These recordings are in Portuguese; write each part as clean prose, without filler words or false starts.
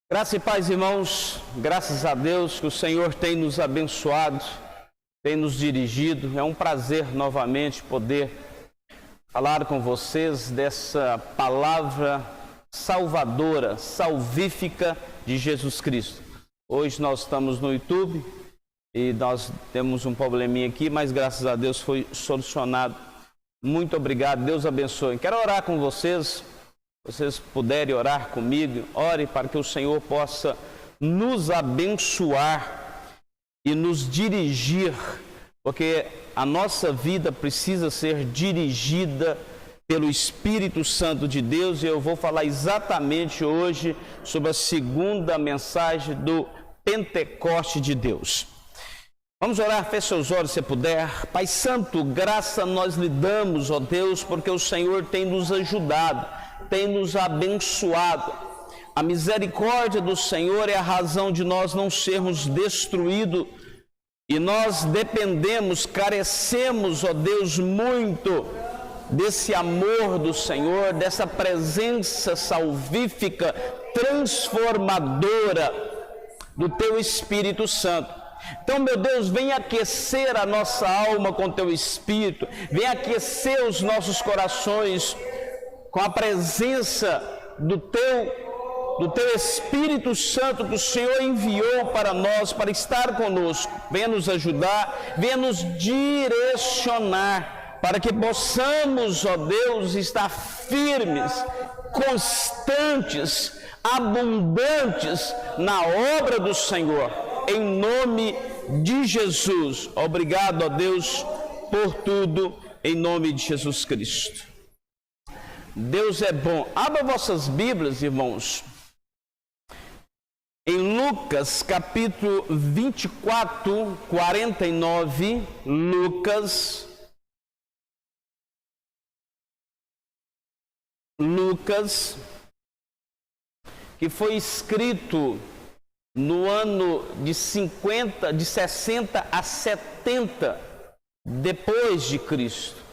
Graça e paz, irmãos, graças a Deus que o Senhor tem nos abençoado, tem nos dirigido. É um prazer novamente poder falar com vocês dessa palavra salvadora, salvífica de Jesus Cristo. Hoje nós estamos no YouTube e nós temos um probleminha aqui, mas graças a Deus foi solucionado. Muito obrigado, Deus abençoe. Quero orar com vocês. Vocês puderem orar comigo, ore para que o Senhor possa nos abençoar e nos dirigir, porque a nossa vida precisa ser dirigida pelo Espírito Santo de Deus, e eu vou falar exatamente hoje sobre a segunda mensagem do Pentecoste de Deus. Vamos orar, feche seus olhos se puder. Pai Santo, graça nós lhe damos, ó Deus, porque o Senhor tem nos ajudado, tem nos abençoado. A misericórdia do Senhor é a razão de nós não sermos destruídos, e nós dependemos, carecemos, ó Deus, muito desse amor do Senhor, dessa presença salvífica, transformadora do Teu Espírito Santo. Então, meu Deus, vem aquecer a nossa alma com Teu Espírito, vem aquecer os nossos corações com a presença do Teu Espírito Santo que o Senhor enviou para nós, para estar conosco. Venha nos ajudar, venha nos direcionar, para que possamos, ó Deus, estar firmes, constantes, abundantes na obra do Senhor, em nome de Jesus. Obrigado, ó Deus, por tudo, em nome de Jesus Cristo. Deus é bom. Abra vossas Bíblias, irmãos, em Lucas capítulo 24, 49, Lucas, que foi escrito no ano de 60 a 70 depois de Cristo,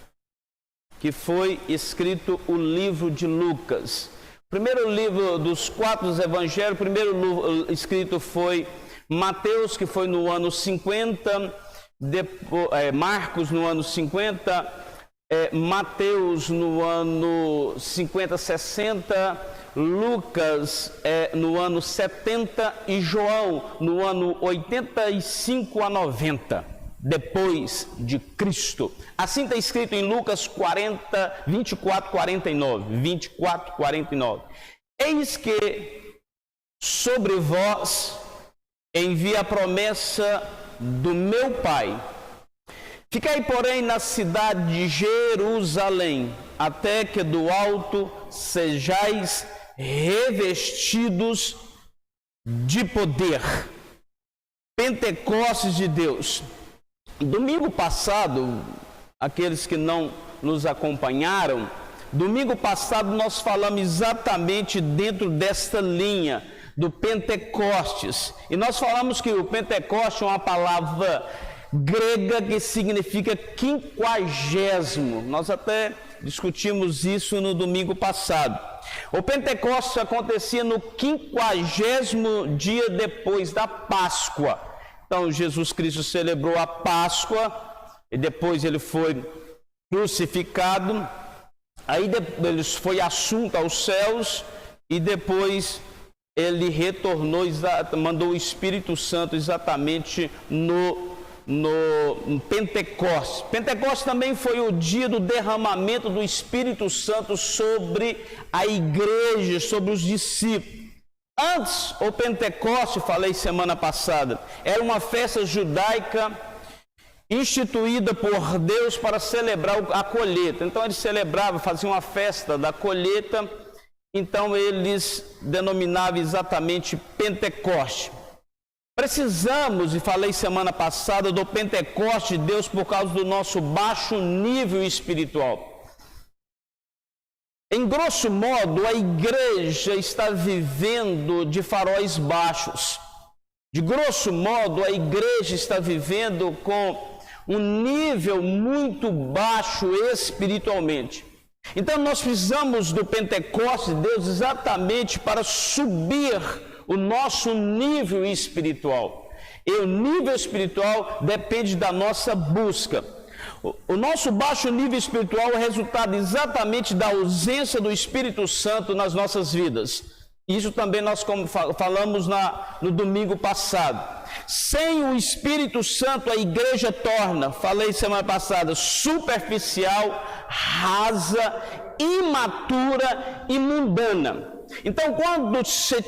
que foi escrito o livro de Lucas. Primeiro livro dos 4 evangelhos, primeiro livro escrito foi Mateus, que foi no ano 50, Marcos no ano 50, Mateus no ano 50, 60, Lucas no ano 70 e João no ano 85 a 90. Depois de Cristo. Assim está escrito em Lucas 24, 49. Eis que sobre vós envia a promessa do meu Pai. Ficai, porém, na cidade de Jerusalém, até que do alto sejais revestidos de poder. Pentecostes de Deus. Domingo passado, aqueles que não nos acompanharam, domingo passado nós falamos exatamente dentro desta linha do Pentecostes. E nós falamos que o Pentecoste é uma palavra grega que significa 50º. Nós até discutimos isso no domingo passado. O Pentecostes acontecia no 50º dia depois da Páscoa. Então, Jesus Cristo celebrou a Páscoa e depois ele foi crucificado, aí ele foi assunto aos céus e depois ele retornou, mandou o Espírito Santo exatamente no Pentecostes. Pentecostes também foi o dia do derramamento do Espírito Santo sobre a igreja, sobre os discípulos. Antes, o Pentecoste, falei semana passada, era uma festa judaica instituída por Deus para celebrar a colheita. Então eles celebravam, faziam uma festa da colheita, então eles denominavam exatamente Pentecoste. Precisamos, e falei semana passada, do Pentecoste de Deus por causa do nosso baixo nível espiritual. Em grosso modo, a igreja está vivendo de faróis baixos. De grosso modo, a igreja está vivendo com um nível muito baixo espiritualmente. Então nós precisamos do Pentecostes de Deus exatamente para subir o nosso nível espiritual. E o nível espiritual depende da nossa busca. O nosso baixo nível espiritual é resultado exatamente da ausência do Espírito Santo nas nossas vidas. Isso também nós falamos no domingo passado. Sem o Espírito Santo, a igreja torna, falei semana passada, superficial, rasa, imatura e mundana. Então, quando você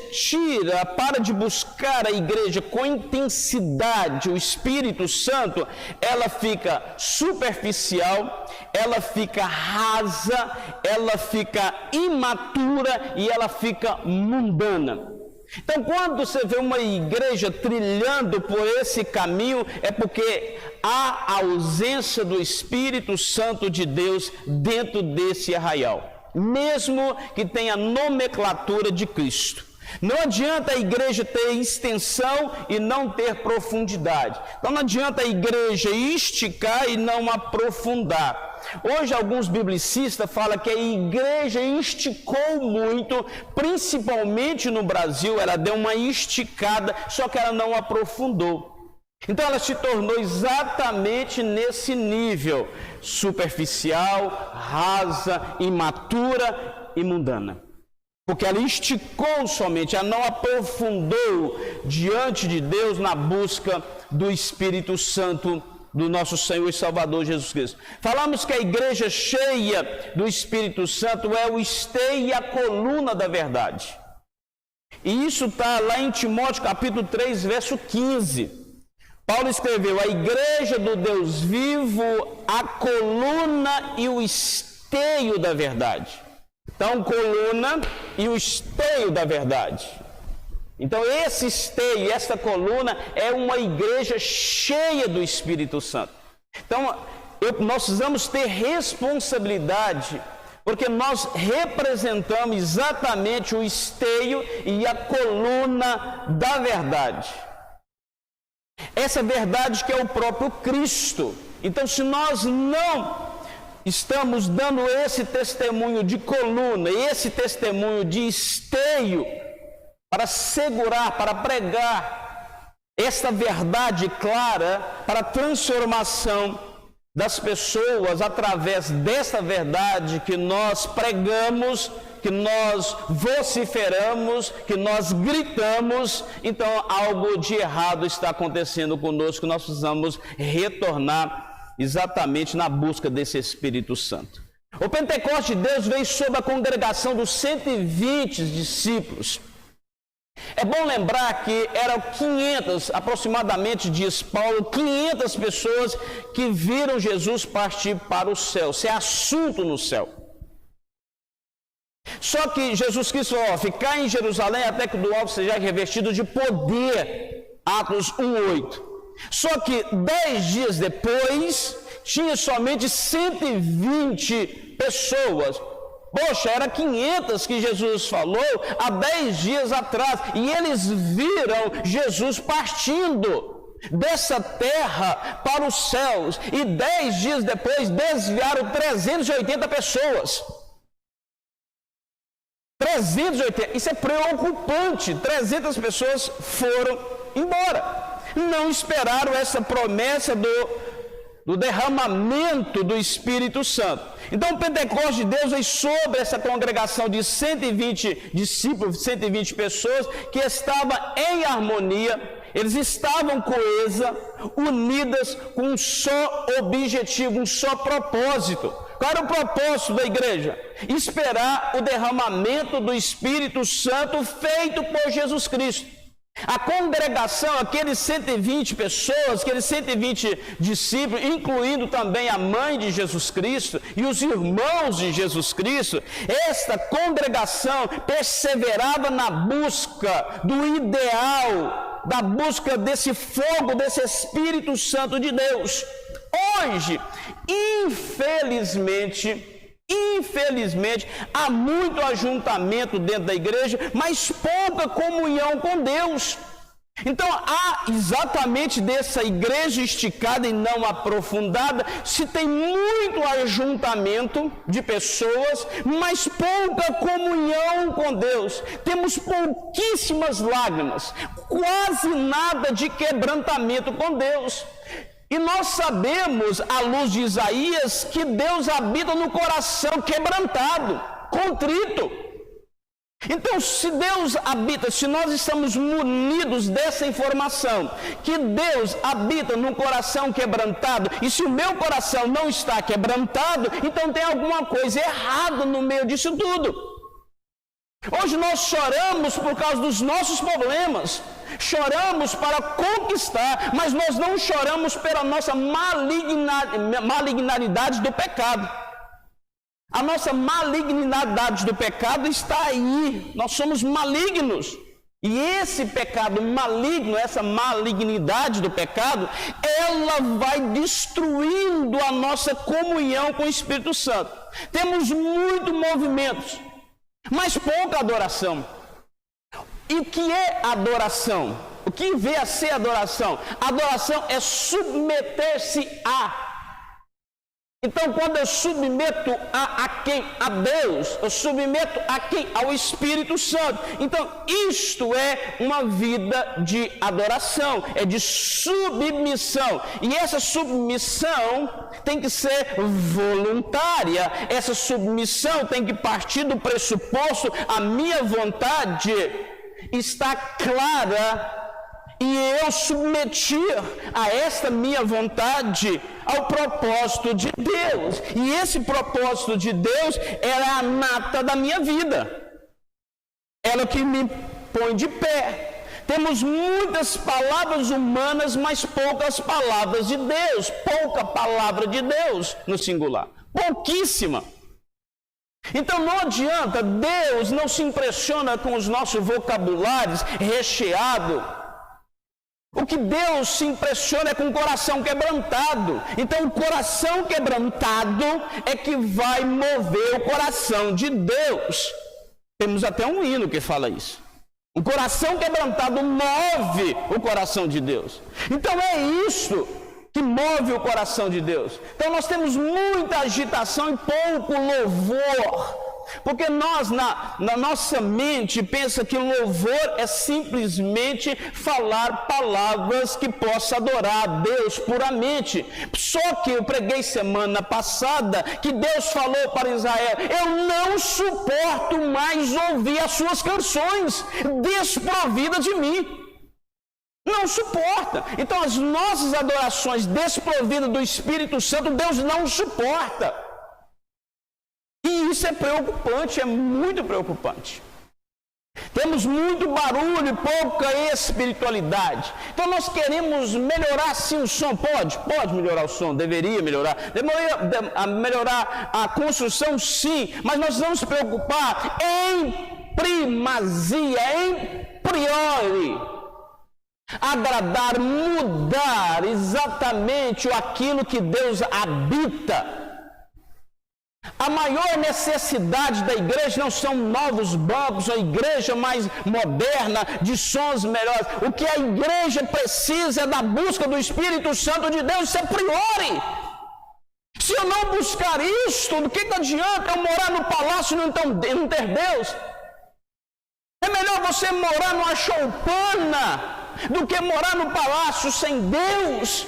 para de buscar a igreja com intensidade, o Espírito Santo, ela fica superficial, ela fica rasa, ela fica imatura e ela fica mundana. Então, quando você vê uma igreja trilhando por esse caminho, é porque há a ausência do Espírito Santo de Deus dentro desse arraial, mesmo que tenha nomenclatura de Cristo. Não adianta a igreja ter extensão e não ter profundidade. Então não adianta a igreja esticar e não aprofundar. Hoje alguns biblicistas falam que a igreja esticou muito, principalmente no Brasil, ela deu uma esticada, só que ela não aprofundou. Então ela se tornou exatamente nesse nível, superficial, rasa, imatura e mundana. Porque ela esticou somente, ela não aprofundou diante de Deus na busca do Espírito Santo do nosso Senhor e Salvador Jesus Cristo. Falamos que a igreja cheia do Espírito Santo é o esteio e a coluna da verdade. E isso está lá em Timóteo capítulo 3, verso 15. Paulo escreveu: a igreja do Deus vivo, a coluna e o esteio da verdade. Então, coluna e o esteio da verdade. Então, esse esteio, essa coluna é uma igreja cheia do Espírito Santo. Então, nós precisamos ter responsabilidade, porque nós representamos exatamente o esteio e a coluna da verdade. Essa verdade que é o próprio Cristo. Então, se nós não estamos dando esse testemunho de coluna, esse testemunho de esteio, para segurar, para pregar esta verdade clara, para a transformação das pessoas através dessa verdade que nós pregamos, que nós vociferamos, que nós gritamos, então algo de errado está acontecendo conosco, nós precisamos retornar exatamente na busca desse Espírito Santo. O Pentecoste de Deus veio sobre a congregação dos 120 discípulos. É bom lembrar que eram 500, aproximadamente, diz Paulo, 500 pessoas que viram Jesus partir para o céu, ser assunto no céu. Só que Jesus Cristo falou: ficar em Jerusalém até que do alto seja revestido de poder, Atos 1:8. Só que 10 dias depois, tinha somente 120 pessoas. Poxa, era 500 que Jesus falou há 10 dias atrás. E eles viram Jesus partindo dessa terra para os céus. E 10 dias depois desviaram 380 pessoas. 380, isso é preocupante. 300 pessoas foram embora. Não esperaram essa promessa do derramamento do Espírito Santo. Então o Pentecostes de Deus veio sobre essa congregação de 120 discípulos, 120 pessoas que estavam em harmonia, eles estavam coesas, unidas com um só objetivo, um só propósito. Qual era o propósito da igreja? Esperar o derramamento do Espírito Santo feito por Jesus Cristo. A congregação, aqueles 120 pessoas, aqueles 120 discípulos, incluindo também a mãe de Jesus Cristo e os irmãos de Jesus Cristo, esta congregação perseverava na busca do ideal, da busca desse fogo, desse Espírito Santo de Deus. Hoje, infelizmente, há muito ajuntamento dentro da igreja, mas pouca comunhão com Deus. Então, há exatamente dessa igreja esticada e não aprofundada, se tem muito ajuntamento de pessoas, mas pouca comunhão com Deus. Temos pouquíssimas lágrimas, quase nada de quebrantamento com Deus. E nós sabemos, à luz de Isaías, que Deus habita no coração quebrantado, contrito. Então, se Deus habita, se nós estamos munidos dessa informação, que Deus habita num coração quebrantado, e se o meu coração não está quebrantado, então tem alguma coisa errada no meio disso tudo. Hoje nós choramos por causa dos nossos problemas, choramos para conquistar, mas nós não choramos pela nossa malignidade do pecado. A nossa malignidade do pecado está aí, nós somos malignos. E esse pecado maligno, essa malignidade do pecado, ela vai destruindo a nossa comunhão com o Espírito Santo. Temos muitos movimentos, mas pouca adoração. E o que é adoração? O que vem a ser adoração? Adoração é submeter-se a. Então, quando eu submeto a quem? A Deus. Eu submeto a quem? Ao Espírito Santo. Então, isto é uma vida de adoração, é de submissão. E essa submissão tem que ser voluntária. Essa submissão tem que partir do pressuposto: a minha vontade está clara e eu submetir a esta minha vontade ao propósito de Deus. E esse propósito de Deus é a nata da minha vida. Ela é o que me põe de pé. Temos muitas palavras humanas, mas poucas palavras de Deus. Pouca palavra de Deus no singular. Pouquíssima. Então não adianta, Deus não se impressiona com os nossos vocabulários recheados. O que Deus se impressiona é com o coração quebrantado. Então o coração quebrantado é que vai mover o coração de Deus. Temos até um hino que fala isso. O coração quebrantado move o coração de Deus. Então é isso que move o coração de Deus. Então nós temos muita agitação e pouco louvor. Porque nós, na nossa mente, pensa que louvor é simplesmente falar palavras que possa adorar a Deus puramente. Só que eu preguei semana passada que Deus falou para Israel: eu não suporto mais ouvir as suas canções desprovidas de mim. Não suporta. Então as nossas adorações desprovidas do Espírito Santo, Deus não suporta. E isso é preocupante, é muito preocupante. Temos muito barulho e pouca espiritualidade. Então nós queremos melhorar sim o som. Pode melhorar o som, deveria melhorar. Melhorar a construção sim, mas nós vamos nos preocupar em primazia, em priori. Agradar, mudar exatamente aquilo que Deus habita. A maior necessidade da igreja não são novos bancos, a igreja mais moderna, de sons melhores. O que a igreja precisa é da busca do Espírito Santo de Deus, isso é priori. Se eu não buscar isto, do que adianta eu morar no palácio e não ter Deus? É melhor você morar numa choupana do que morar no palácio sem Deus.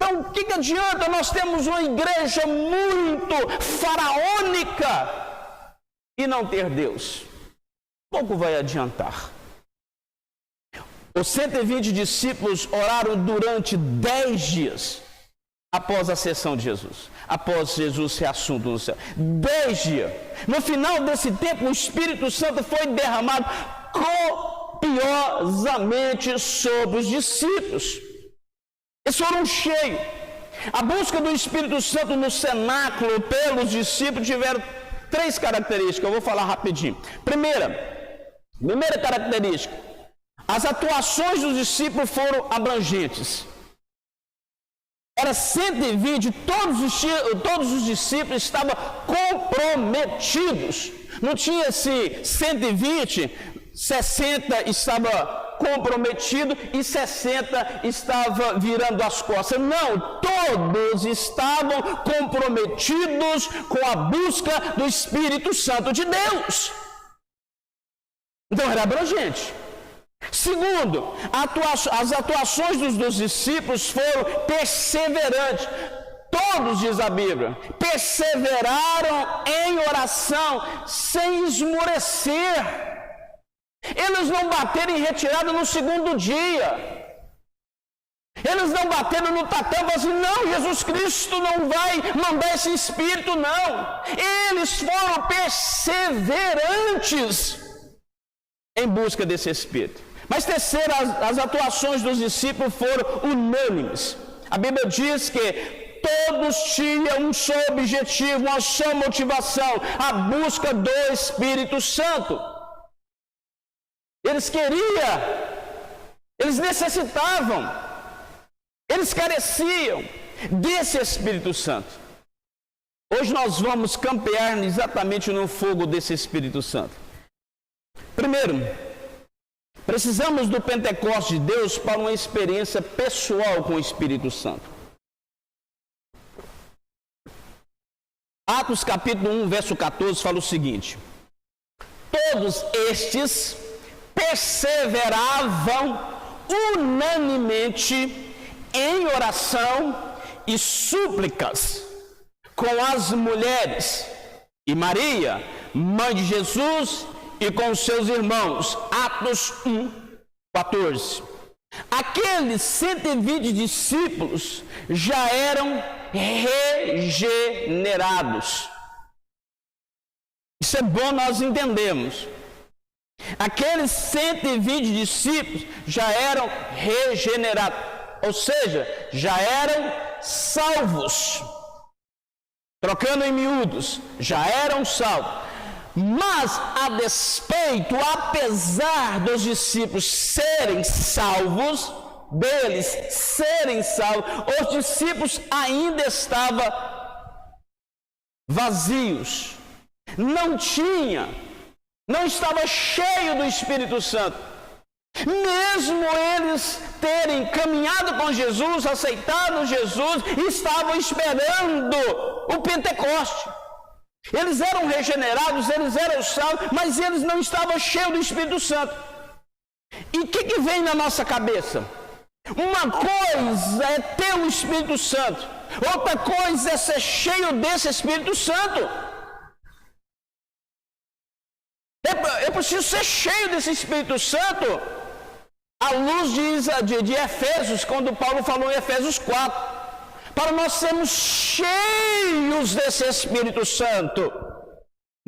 Então, o que adianta nós temos uma igreja muito faraônica e não ter Deus? Pouco vai adiantar. Os 120 discípulos oraram durante 10 dias após a ascensão de Jesus, após Jesus ser assunto no céu. 10 dias. No final desse tempo, o Espírito Santo foi derramado copiosamente sobre os discípulos. Eles foram cheios. A busca do Espírito Santo no cenáculo pelos discípulos tiveram 3 características. Eu vou falar rapidinho. Primeira característica: as atuações dos discípulos foram abrangentes. Era 120, todos os discípulos estavam comprometidos. Não tinha esse 120, 60 estava comprometido e 60 estava virando as costas. Não, todos estavam comprometidos com a busca do Espírito Santo de Deus. Então era abrangente. Segundo, as atuações dos discípulos foram perseverantes. Todos, diz a Bíblia, perseveraram em oração sem esmorecer. Eles não bateram em retirada no segundo dia. Eles não bateram no tatame e falaram assim, não, Jesus Cristo não vai mandar esse Espírito, não. Eles foram perseverantes em busca desse Espírito. Mas terceiro, as atuações dos discípulos foram unânimes. A Bíblia diz que todos tinham um só objetivo, uma só motivação, a busca do Espírito Santo. Eles queriam, eles necessitavam, eles careciam desse Espírito Santo. Hoje nós vamos campear exatamente no fogo desse Espírito Santo. Primeiro, precisamos do Pentecostes de Deus para uma experiência pessoal com o Espírito Santo. Atos capítulo 1, verso 14, fala o seguinte: todos estes perseveravam unanimemente em oração e súplicas com as mulheres e Maria, mãe de Jesus, e com seus irmãos. Atos 1, 14. Aqueles 120 discípulos já eram regenerados. Isso é bom nós entendermos. Aqueles 120 discípulos já eram regenerados, ou seja, já eram salvos. Trocando em miúdos, já eram salvos. Mas, a despeito, apesar dos discípulos serem salvos, os discípulos ainda estavam vazios. Não estava cheio do Espírito Santo. Mesmo eles terem caminhado com Jesus, aceitado Jesus, estavam esperando o Pentecoste. Eles eram regenerados, eles eram salvos, mas eles não estavam cheios do Espírito Santo. E o que vem na nossa cabeça? Uma coisa é ter o Espírito Santo, outra coisa é ser cheio desse Espírito Santo. Eu preciso ser cheio desse Espírito Santo, à luz de Efésios, quando Paulo falou em Efésios 4. Para nós sermos cheios desse Espírito Santo.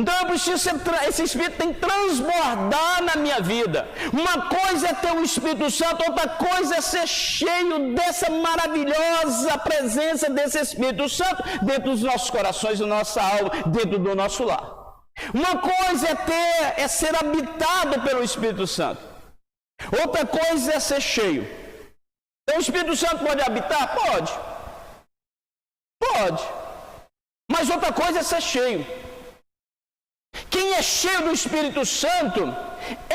Então eu preciso esse Espírito tem que transbordar na minha vida. Uma coisa é ter o Espírito Santo, outra coisa é ser cheio dessa maravilhosa presença desse Espírito Santo dentro dos nossos corações, da nossa alma, dentro do nosso lar. Uma coisa é ser habitado pelo Espírito Santo. Outra coisa é ser cheio. Então o Espírito Santo pode habitar? Pode. Mas outra coisa é ser cheio. Quem é cheio do Espírito Santo,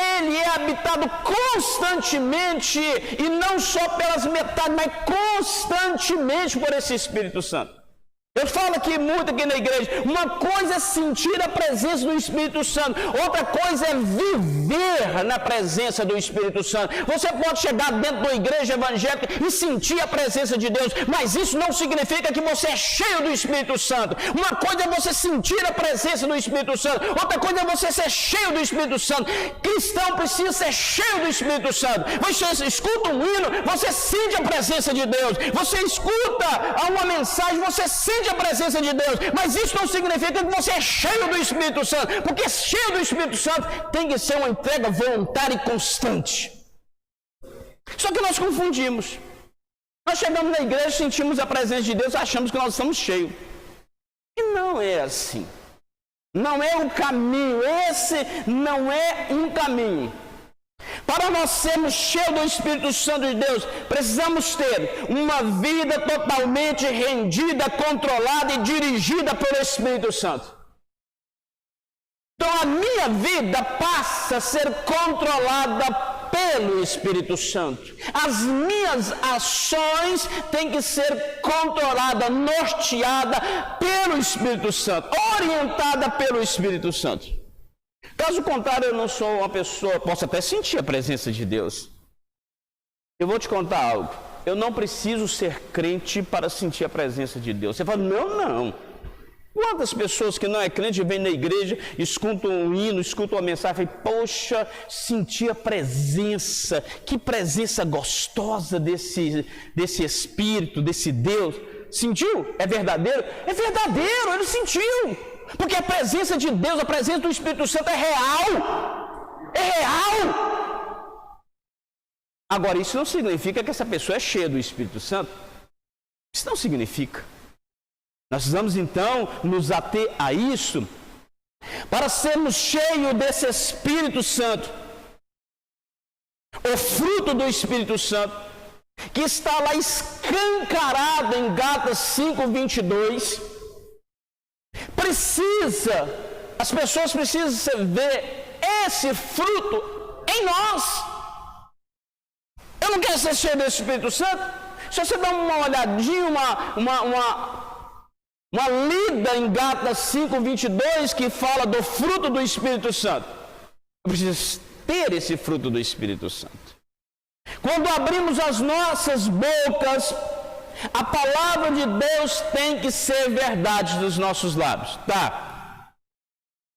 ele é habitado constantemente, e não só pelas metades, mas constantemente por esse Espírito Santo. Eu falo aqui muito aqui na igreja, uma coisa é sentir a presença do Espírito Santo, outra coisa é viver na presença do Espírito Santo. Você pode chegar dentro da igreja evangélica e sentir a presença de Deus, mas isso não significa que você é cheio do Espírito Santo. Uma coisa é você sentir a presença do Espírito Santo, outra coisa é você ser cheio do Espírito Santo. Cristão precisa ser cheio do Espírito Santo. Você escuta um hino, você sente a presença de Deus. Você escuta uma mensagem, você sente a presença de Deus, mas isso não significa que você é cheio do Espírito Santo, porque cheio do Espírito Santo tem que ser uma entrega voluntária e constante. Só que nós confundimos. Nós chegamos na igreja, sentimos a presença de Deus, achamos que nós estamos cheios. E não é assim. Não é um caminho. Esse não é um caminho. Para nós sermos cheios do Espírito Santo de Deus, precisamos ter uma vida totalmente rendida, controlada e dirigida pelo Espírito Santo. Então a minha vida passa a ser controlada pelo Espírito Santo. As minhas ações têm que ser controladas, norteadas pelo Espírito Santo, orientada pelo Espírito Santo. Caso contrário, eu não sou uma pessoa, posso até sentir a presença de Deus. Eu vou te contar algo. Eu não preciso ser crente para sentir a presença de Deus. Você fala, não. Quantas pessoas que não é crente vêm na igreja, escutam um hino, escutam uma mensagem e falam, poxa, senti a presença, que presença gostosa desse Espírito, desse Deus. Sentiu? É verdadeiro? É verdadeiro, ele sentiu. Porque a presença de Deus, a presença do Espírito Santo é real. É real. Agora, isso não significa que essa pessoa é cheia do Espírito Santo. Isso não significa. Nós precisamos então nos ater a isso para sermos cheios desse Espírito Santo. O fruto do Espírito Santo, que está lá escancarado em Gálatas 5:22, as pessoas precisam ver esse fruto em nós. Eu não quero ser cheio desse Espírito Santo. Se você dá uma olhadinha, uma lida em Gálatas 5:22 que fala do fruto do Espírito Santo. Eu preciso ter esse fruto do Espírito Santo. Quando abrimos as nossas bocas, a palavra de Deus tem que ser verdade dos nossos lábios, tá?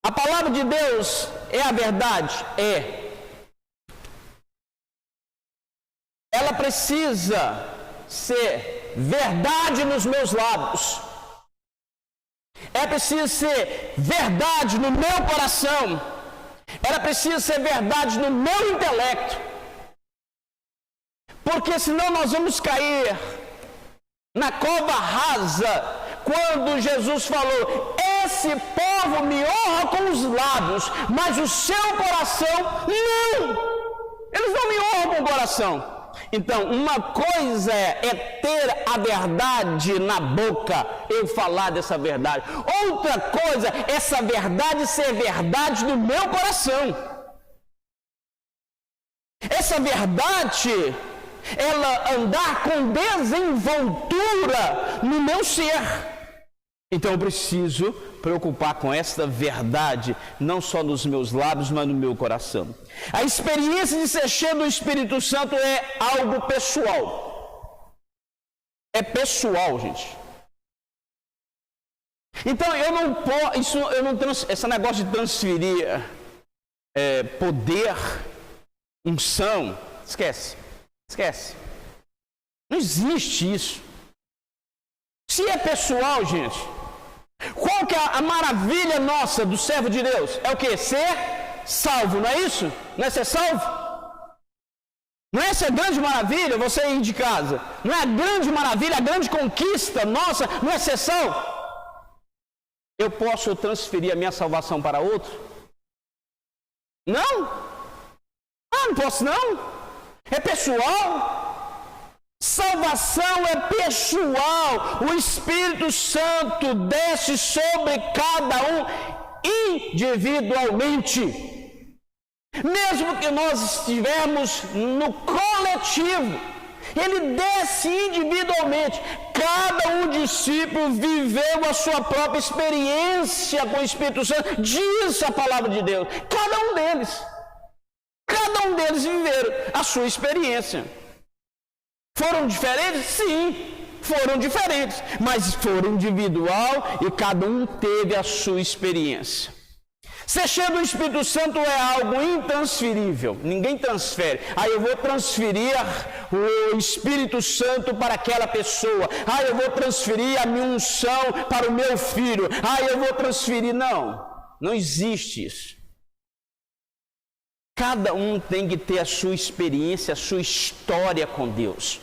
A palavra de Deus é a verdade? É. Ela precisa ser verdade nos meus lábios. Ela precisa ser verdade no meu coração. Ela precisa ser verdade no meu intelecto. Porque senão nós vamos cair na cova rasa, quando Jesus falou, esse povo me honra com os lábios, mas o seu coração não. Eles não me honram com o coração. Então, uma coisa é ter a verdade na boca, eu falar dessa verdade. Outra coisa, essa verdade ser verdade no meu coração. Essa verdade, ela andar com desenvoltura no meu ser. Então eu preciso preocupar com esta verdade, não só nos meus lábios, mas no meu coração. A experiência de ser cheio do Espírito Santo é algo pessoal. É pessoal, gente. Então eu não posso, esse negócio de transferir poder, unção, esquece. Não existe isso. Se é pessoal, gente, qual que é a maravilha nossa do servo de Deus? É o quê? Ser salvo, não é isso? Não é ser salvo? Não é essa a grande maravilha, você ir de casa? Não é a grande maravilha, a grande conquista nossa, não é ser salvo? Eu posso transferir a minha salvação para outro? Não? Não posso não. É pessoal. Salvação é pessoal. O Espírito Santo desce sobre cada um individualmente. Mesmo que nós estivermos no coletivo, ele desce individualmente. Cada um discípulo viveu a sua própria experiência com o Espírito Santo. Diz a palavra de Deus. Cada um deles viveram a sua experiência. Foram diferentes? Sim, foram diferentes, mas foram individual e cada um teve a sua experiência. Ser cheio do Espírito Santo é algo intransferível, ninguém transfere. Aí eu vou transferir o Espírito Santo para aquela pessoa. Aí eu vou transferir a minha unção para o meu filho. Aí eu vou transferir. Não existe isso. Cada um tem que ter a sua experiência, a sua história com Deus.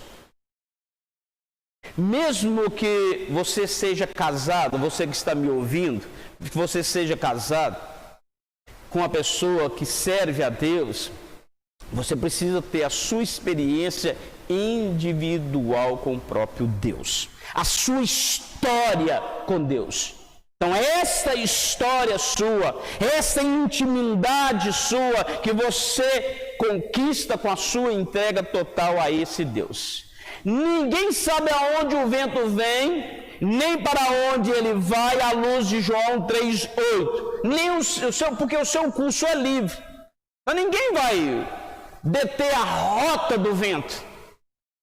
Mesmo que você seja casado, você que está me ouvindo, que você seja casado com uma pessoa que serve a Deus, você precisa ter a sua experiência individual com o próprio Deus. A sua história com Deus. Então, esta história sua, esta intimidade sua, que você conquista com a sua entrega total a esse Deus. Ninguém sabe aonde o vento vem, nem para onde ele vai, à luz de João 3,8. Porque o seu curso é livre. Então, ninguém vai deter a rota do vento.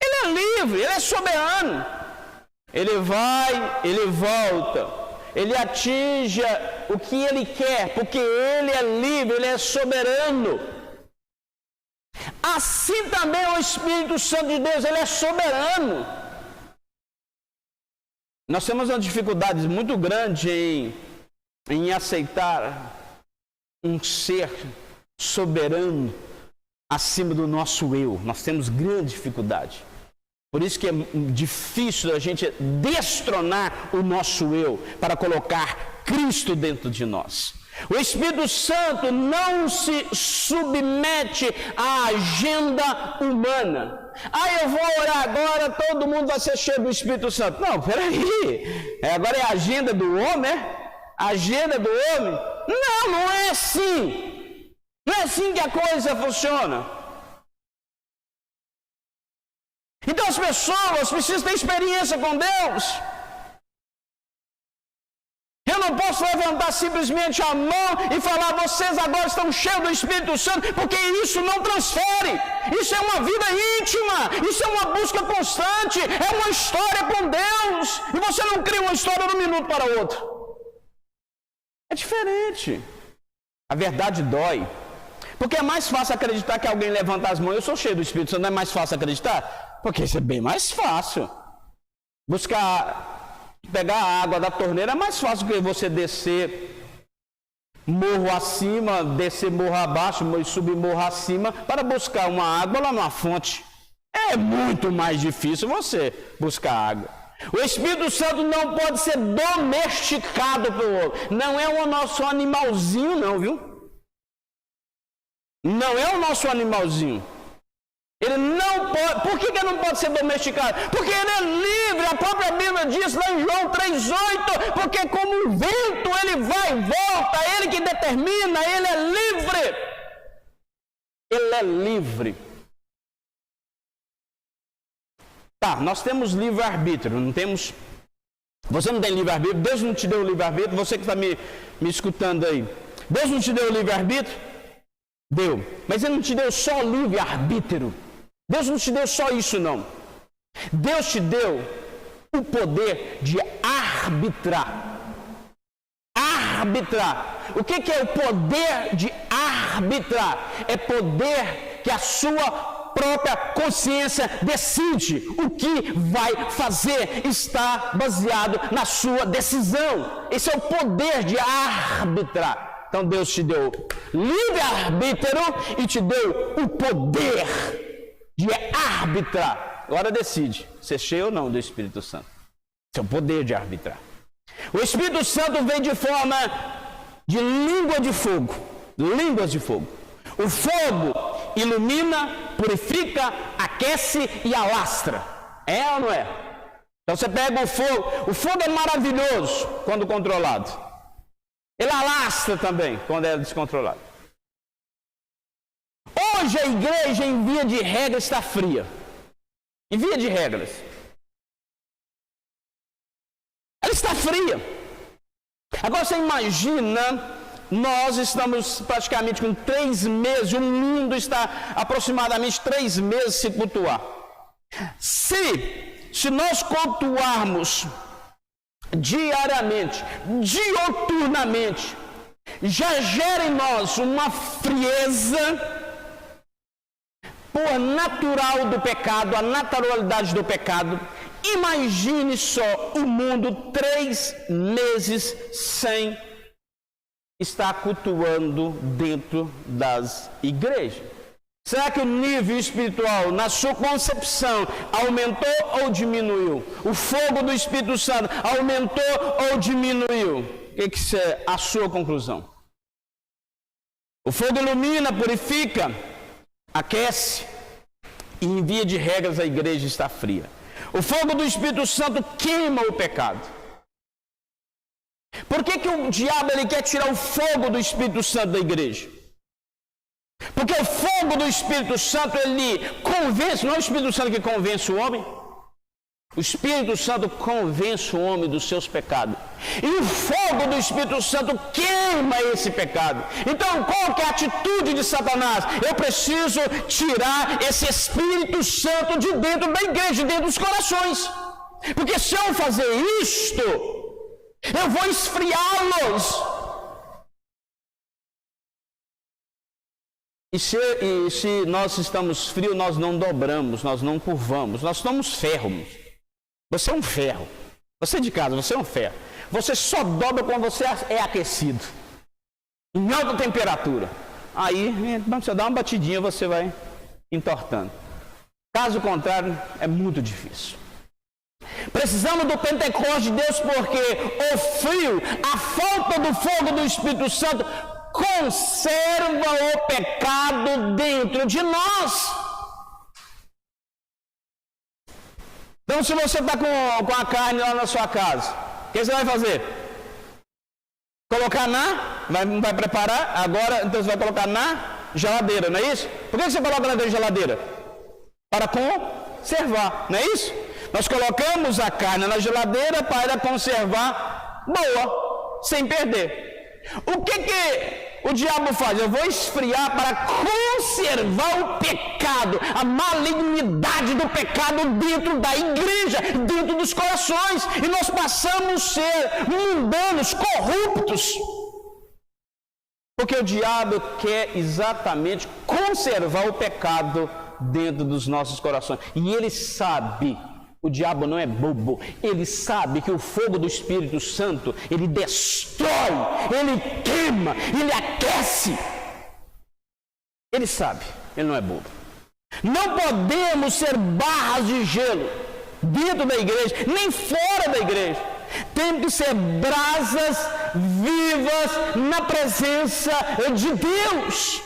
Ele é livre, ele é soberano. Ele vai, ele volta. Ele atinge o que ele quer, porque ele é livre, ele é soberano. Assim também o Espírito Santo de Deus, ele é soberano. Nós temos uma dificuldade muito grande em aceitar um ser soberano acima do nosso eu. Nós temos grande dificuldade. Por isso que é difícil a gente destronar o nosso eu para colocar Cristo dentro de nós. O Espírito Santo não se submete à agenda humana. Eu vou orar agora, todo mundo vai ser cheio do Espírito Santo. Não, peraí. Agora é a agenda do homem, é? A agenda do homem? Não, não é assim. Não é assim que a coisa funciona. Então as pessoas precisam ter experiência com Deus. Eu não posso levantar simplesmente a mão e falar: vocês agora estão cheios do Espírito Santo, porque isso não transfere. Isso é uma vida íntima, isso é uma busca constante, é uma história com Deus. E você não cria uma história de um minuto para o outro. É diferente. A verdade dói. Porque é mais fácil acreditar que alguém levanta as mãos: eu sou cheio do Espírito Santo. Não é mais fácil acreditar? Porque isso é bem mais fácil. Pegar a água da torneira é mais fácil que você descer morro acima, descer morro abaixo e subir morro acima para buscar uma água lá numa fonte. É muito mais difícil você buscar água. O Espírito Santo não pode ser domesticado pelo outro. Não é o nosso animalzinho, não, viu? Não é o nosso animalzinho. Ele não pode. Por que ele não pode ser domesticado? Porque ele é livre. A própria Bíblia diz lá em João 3,8: porque como o vento ele vai e volta, ele que determina, ele é livre. Ele é livre. Tá, nós temos livre-arbítrio, não temos. Você não tem livre-arbítrio, Deus não te deu o livre-arbítrio, você que está me escutando aí. Deus não te deu o livre-arbítrio? Deu. Mas ele não te deu só o livre-arbítrio. Deus não te deu só isso, não. Deus te deu o poder de arbitrar. Arbitrar. O que é o poder de arbitrar? É poder que a sua própria consciência decide o que vai fazer, está baseado na sua decisão. Esse é o poder de arbitrar. Então Deus te deu livre-arbítrio e te deu o poder de arbitrar. Agora decide, ser cheio ou não do Espírito Santo. Esse é o poder de arbitrar. O Espírito Santo vem de forma de língua de fogo. Línguas de fogo. O fogo ilumina, purifica, aquece e alastra. É ou não é? Então você pega o fogo é maravilhoso quando controlado. Ele alastra também quando é descontrolado. Hoje a igreja, em via de regra, está fria. Em via de regras. Ela está fria. Agora você imagina, nós estamos praticamente com 3 meses, o mundo está aproximadamente 3 meses sem cultuar. Se nós cultuarmos diariamente, dioturnamente, já gera em nós uma frieza por natural do pecado, a naturalidade do pecado. Imagine só o mundo 3 meses sem estar cultuando dentro das igrejas. Será que o nível espiritual, na sua concepção, aumentou ou diminuiu? O fogo do Espírito Santo aumentou ou diminuiu? O que é a sua conclusão? O fogo ilumina, purifica, aquece, e em via de regras a igreja está fria. O fogo do Espírito Santo queima o pecado. Por que o diabo ele quer tirar o fogo do Espírito Santo da igreja? Porque o fogo do Espírito Santo, ele convence, não é o Espírito Santo que convence o homem. O Espírito Santo convence o homem dos seus pecados. E o fogo do Espírito Santo queima esse pecado. Então, qual que é a atitude de Satanás? Eu preciso tirar esse Espírito Santo de dentro da igreja, de dentro dos corações. Porque se eu fazer isto, eu vou esfriá-los. E se nós estamos frios, nós não dobramos, nós não curvamos, nós somos ferro. Você é um ferro. Você de casa, você é um ferro. Você só dobra quando você é aquecido. Em alta temperatura. Aí, você dá uma batidinha, você vai entortando. Caso contrário, é muito difícil. Precisamos do Pentecostes de Deus porque o frio, a falta do fogo do Espírito Santo conserva o pecado dentro de nós. Então, se você está com a carne lá na sua casa, o que você vai fazer? Colocar vai preparar, agora, então você vai colocar na geladeira, não é isso? Por que você coloca na geladeira? Para conservar, não é isso? Nós colocamos a carne na geladeira para conservar boa, sem perder. O que o diabo faz? Eu vou esfriar para conservar o pecado, a malignidade do pecado dentro da igreja, dentro dos corações. E nós passamos a ser mundanos, corruptos. Porque o diabo quer exatamente conservar o pecado dentro dos nossos corações. E ele sabe. O diabo não é bobo, ele sabe que o fogo do Espírito Santo, ele destrói, ele queima, ele aquece. Ele sabe, ele não é bobo. Não podemos ser barras de gelo dentro da igreja, nem fora da igreja. Temos que ser brasas vivas na presença de Deus.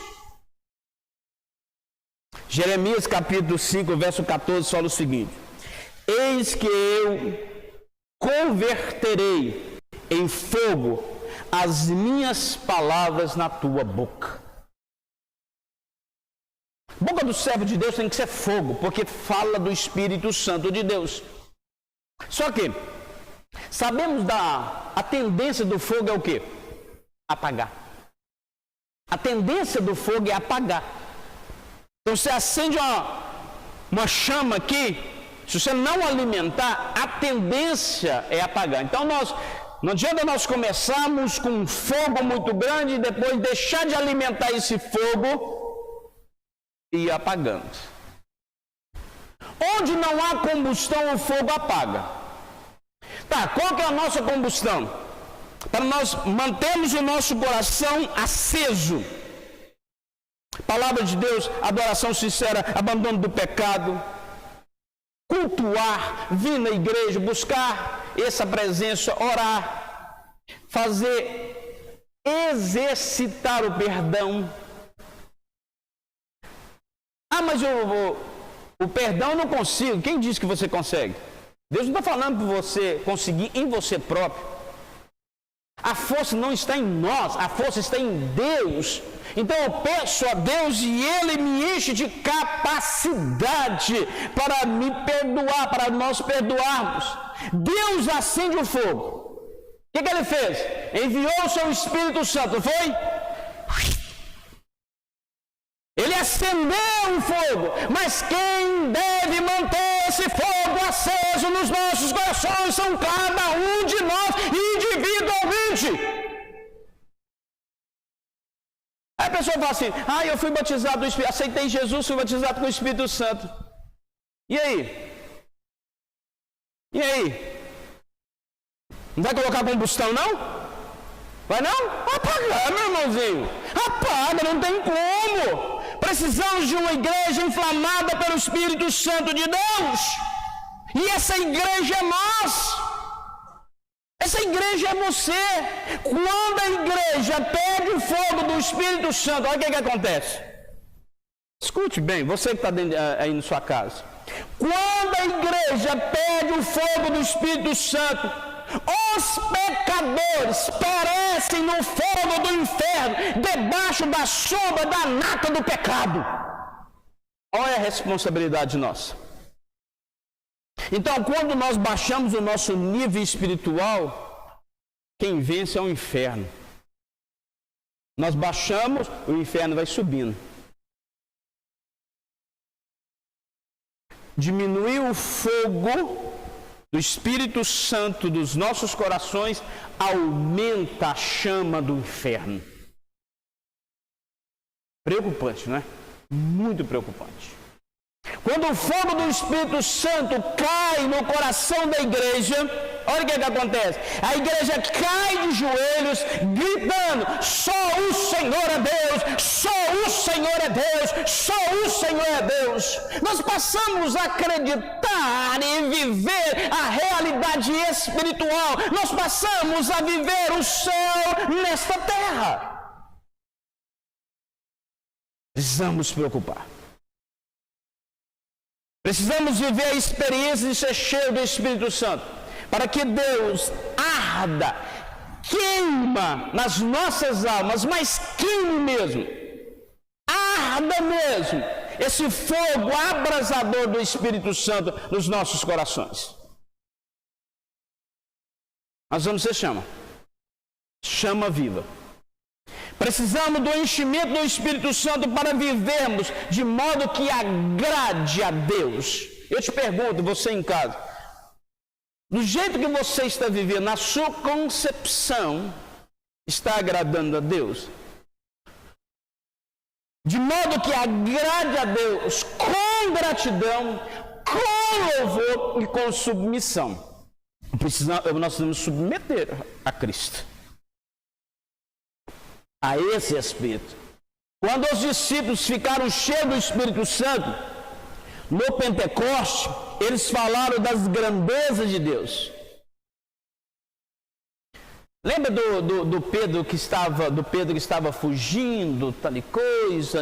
Jeremias capítulo 5, verso 14, fala o seguinte: eis que eu converterei em fogo as minhas palavras na tua boca. A boca do servo de Deus tem que ser fogo, porque fala do Espírito Santo de Deus. Só que sabemos a tendência do fogo é o quê? Apagar. A tendência do fogo é apagar. Então você acende uma chama aqui. Se você não alimentar, a tendência é apagar. Então não adianta nós começarmos com um fogo muito grande e depois deixar de alimentar esse fogo e ir apagando. Onde não há combustão, o fogo apaga. Tá, qual que é a nossa combustão? Para nós mantermos o nosso coração aceso. Palavra de Deus, adoração sincera, abandono do pecado. Cultuar, vir na igreja, buscar essa presença, orar, exercitar o perdão. Ah, mas o perdão eu não consigo. Quem disse que você consegue? Deus não está falando para você conseguir em você próprio. A força não está em nós, a força está em Deus. Então eu peço a Deus e Ele me enche de capacidade para me perdoar, para nós perdoarmos. Deus acende o fogo. O que Ele fez? Enviou o seu Espírito Santo, foi? Ele acendeu o fogo, mas quem deve manter esse fogo aceso nos nossos corações são cada um de nós individualmente. Aí a pessoa fala assim: eu fui batizado do Espírito, aceitei Jesus, fui batizado com o Espírito Santo. E aí? E aí? Não vai colocar combustão não? Vai não? Apagar, meu irmãozinho. Apaga, não tem como. Precisamos de uma igreja inflamada pelo Espírito Santo de Deus. E essa igreja é nós. Essa igreja é você. Quando a igreja perde o fogo do Espírito Santo, olha o que acontece. Escute bem, você que está aí na sua casa. Quando a igreja perde o fogo do Espírito Santo, os pecadores perecem no fogo do inferno, debaixo da sombra da nata do pecado. Olha a responsabilidade nossa. Então, quando nós baixamos o nosso nível espiritual, quem vence é o inferno. Nós baixamos, o inferno vai subindo. Diminuir o fogo do Espírito Santo dos nossos corações aumenta a chama do inferno. Preocupante, não é? Muito preocupante. Quando o fogo do Espírito Santo cai no coração da igreja, olha o que acontece. A igreja cai de joelhos, gritando: só o Senhor é Deus, só o Senhor é Deus, só o Senhor é Deus. Nós passamos a acreditar e viver a realidade espiritual. Nós passamos a viver o céu nesta terra. Precisamos nos preocupar. Precisamos viver a experiência de ser cheio do Espírito Santo, para que Deus arda, queima nas nossas almas, mas queime mesmo, arda mesmo, esse fogo abrasador do Espírito Santo nos nossos corações. Nós vamos ser chama viva. Precisamos do enchimento do Espírito Santo para vivermos de modo que agrade a Deus. Eu te pergunto, você em casa, do jeito que você está vivendo, na sua concepção, está agradando a Deus? De modo que agrade a Deus com gratidão, com louvor e com submissão. Nós precisamos submeter a Cristo, a esse Espírito. Quando os discípulos ficaram cheios do Espírito Santo, no Pentecoste, eles falaram das grandezas de Deus. Lembra do Pedro que estava fugindo, tal e coisa,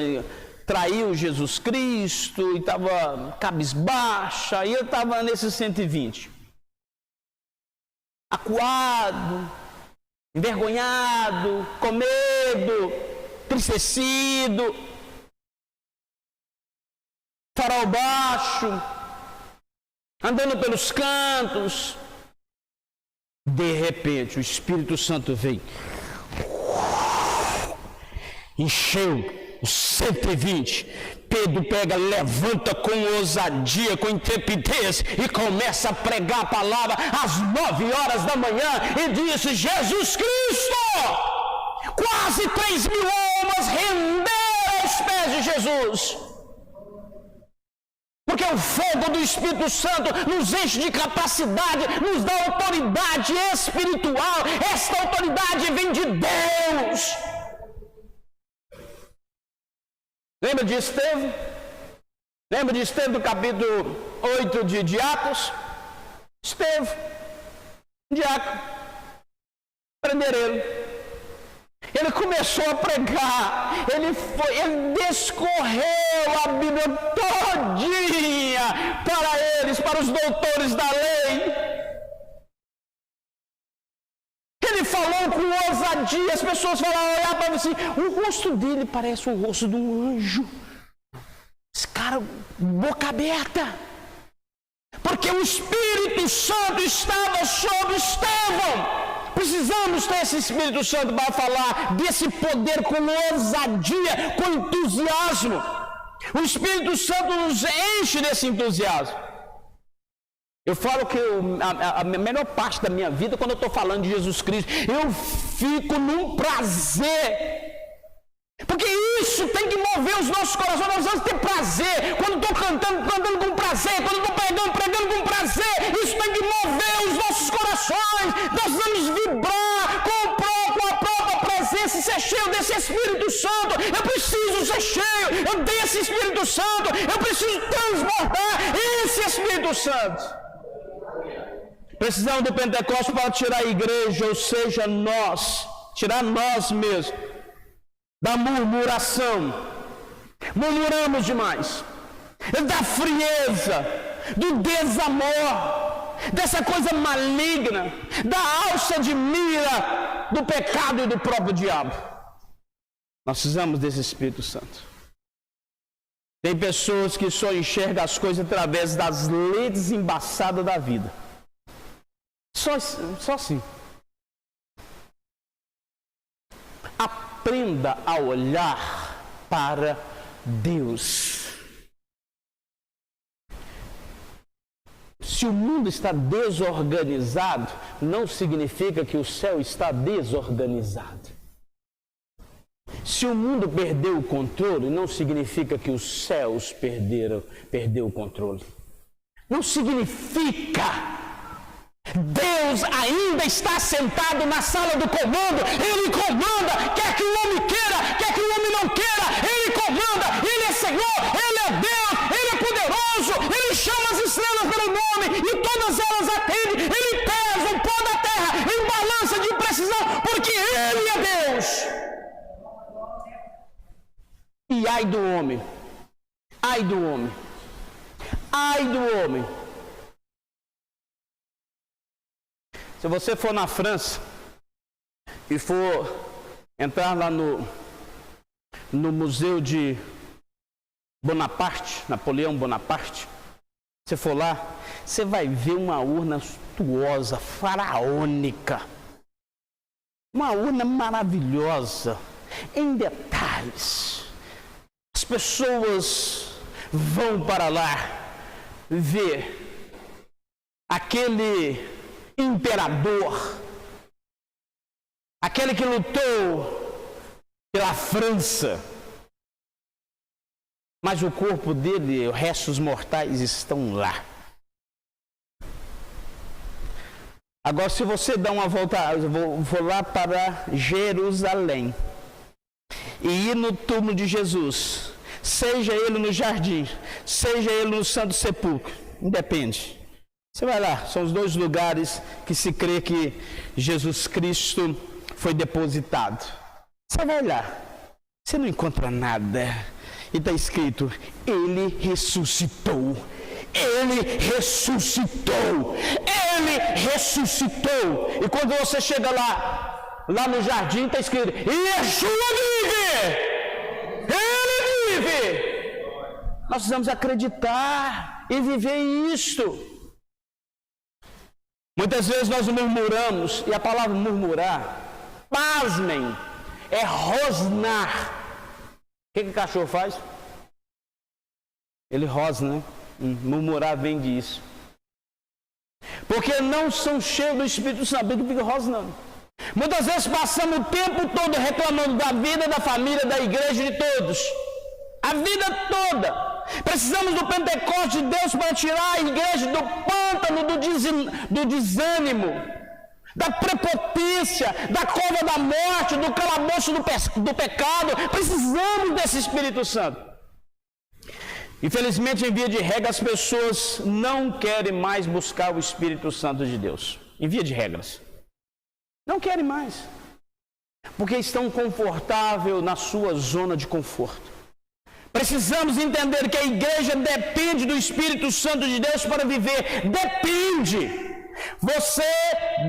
traiu Jesus Cristo, e estava cabisbaixa, e ele estava nesses 120. Acuado, envergonhado, com medo, entristecido, farol baixo, andando pelos cantos. De repente, o Espírito Santo veio, encheu os 120. Pedro levanta com ousadia, com intrepidez e começa a pregar a palavra às 9 horas da manhã e disse: Jesus Cristo! Quase 3.000 almas renderam aos pés de Jesus. Porque o fogo do Espírito Santo nos enche de capacidade, nos dá autoridade espiritual. Esta autoridade vem de Deus. Lembra de Estevão? Lembra de Estevão do capítulo 8 de Atos? Estevão, diácono, prenderam ele. Ele começou a pregar, ele descorreu a Bíblia todinha para eles, para os doutores da lei. Ele falou com ousadia, as pessoas olhavam para assim, o rosto dele parece o rosto de um anjo. Esse cara, boca aberta. Porque o Espírito Santo estava sobre Estevão. Precisamos ter esse Espírito Santo para falar desse poder com ousadia, com entusiasmo. O Espírito Santo nos enche desse entusiasmo. Eu falo que a melhor parte da minha vida, quando eu estou falando de Jesus Cristo, eu fico num prazer. Porque isso tem que mover os nossos corações. Nós vamos ter prazer. Quando estou cantando com prazer. Quando estou pregando com prazer. Isso tem que mover os nossos corações. Nós vamos vibrar com a própria presença e ser cheio desse Espírito Santo. Eu preciso ser cheio desse Espírito Santo. Eu preciso transbordar esse Espírito Santo. Precisamos do Pentecostes para tirar a igreja, ou seja, tirar nós mesmos da murmuração. Murmuramos demais, da frieza, do desamor. dessa coisa maligna, da alça de mira do pecado e do próprio diabo. Nós precisamos desse Espírito Santo. Tem pessoas que só enxergam as coisas através das lentes embaçadas da vida. Só assim. Aprenda a olhar para Deus. Se o mundo está desorganizado, não significa que o céu está desorganizado. Se o mundo perdeu o controle, não significa que os céus perdeu o controle. Não significa. Deus ainda está sentado na sala do comando. Ele comanda, quer que o homem queira, quer que o homem não queira. Ele comanda, Ele é Senhor, Ele é Deus, Ele é poderoso. Ele chama as estrelas pelo nome e todas elas atendem. Ele pesa o pó da terra em balança de precisão, porque Ele é Deus. E ai do homem, ai do homem, ai do homem. Se você for na França e for entrar lá no museu de Bonaparte, Napoleão Bonaparte, você for lá, você vai ver uma urna suntuosa, faraônica, uma urna maravilhosa, em detalhes. As pessoas vão para lá ver aquele imperador, aquele que lutou pela França, mas o corpo dele, os restos mortais estão lá. Agora, se você dá uma volta, eu vou lá para Jerusalém e ir no túmulo de Jesus, seja ele no jardim, seja ele no Santo Sepulcro, independe. Você vai lá, são os dois lugares que se crê que Jesus Cristo foi depositado. Você vai lá, você não encontra nada. E está escrito, Ele ressuscitou. Ele ressuscitou. Ele ressuscitou. E quando você chega lá no jardim, está escrito, Yeshua vive! Ele vive! Nós precisamos acreditar e viver isto. Muitas vezes nós murmuramos, e a palavra murmurar, pasmem, é rosnar. O que o cachorro faz? Ele rosna, né? Murmurar vem disso. Porque não são cheios do Espírito Santo, que fica rosnando. Muitas vezes passamos o tempo todo reclamando da vida, da família, da igreja, de todos. A vida toda. Precisamos do Pentecoste de Deus para tirar a igreja do pântano, do desânimo, da prepotência, da cova da morte, do calabouço do pecado. Precisamos desse Espírito Santo. Infelizmente, em via de regra, as pessoas não querem mais buscar o Espírito Santo de Deus. Em via de regras. Não querem mais. Porque estão confortáveis na sua zona de conforto. Precisamos entender que a igreja depende do Espírito Santo de Deus para viver. Depende. Você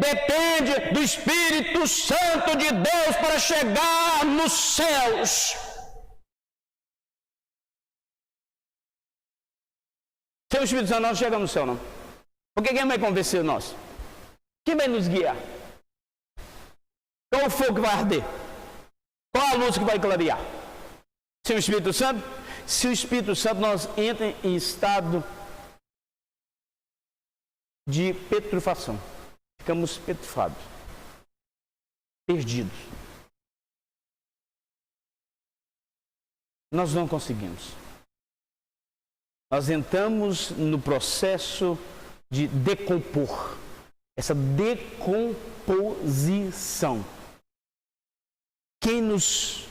depende do Espírito Santo de Deus para chegar nos céus. Sem o Espírito Santo não chega no céu, não. Porque quem vai convencer nós? Quem vai nos guiar? Qual o fogo que vai arder? Qual a luz que vai clarear? Sem o Espírito Santo? Se o Espírito Santo, nós entramos em estado de petrifação. Ficamos petrifados. Perdidos. Nós não conseguimos. Nós entramos no processo de decompor. Essa decomposição. Quem nos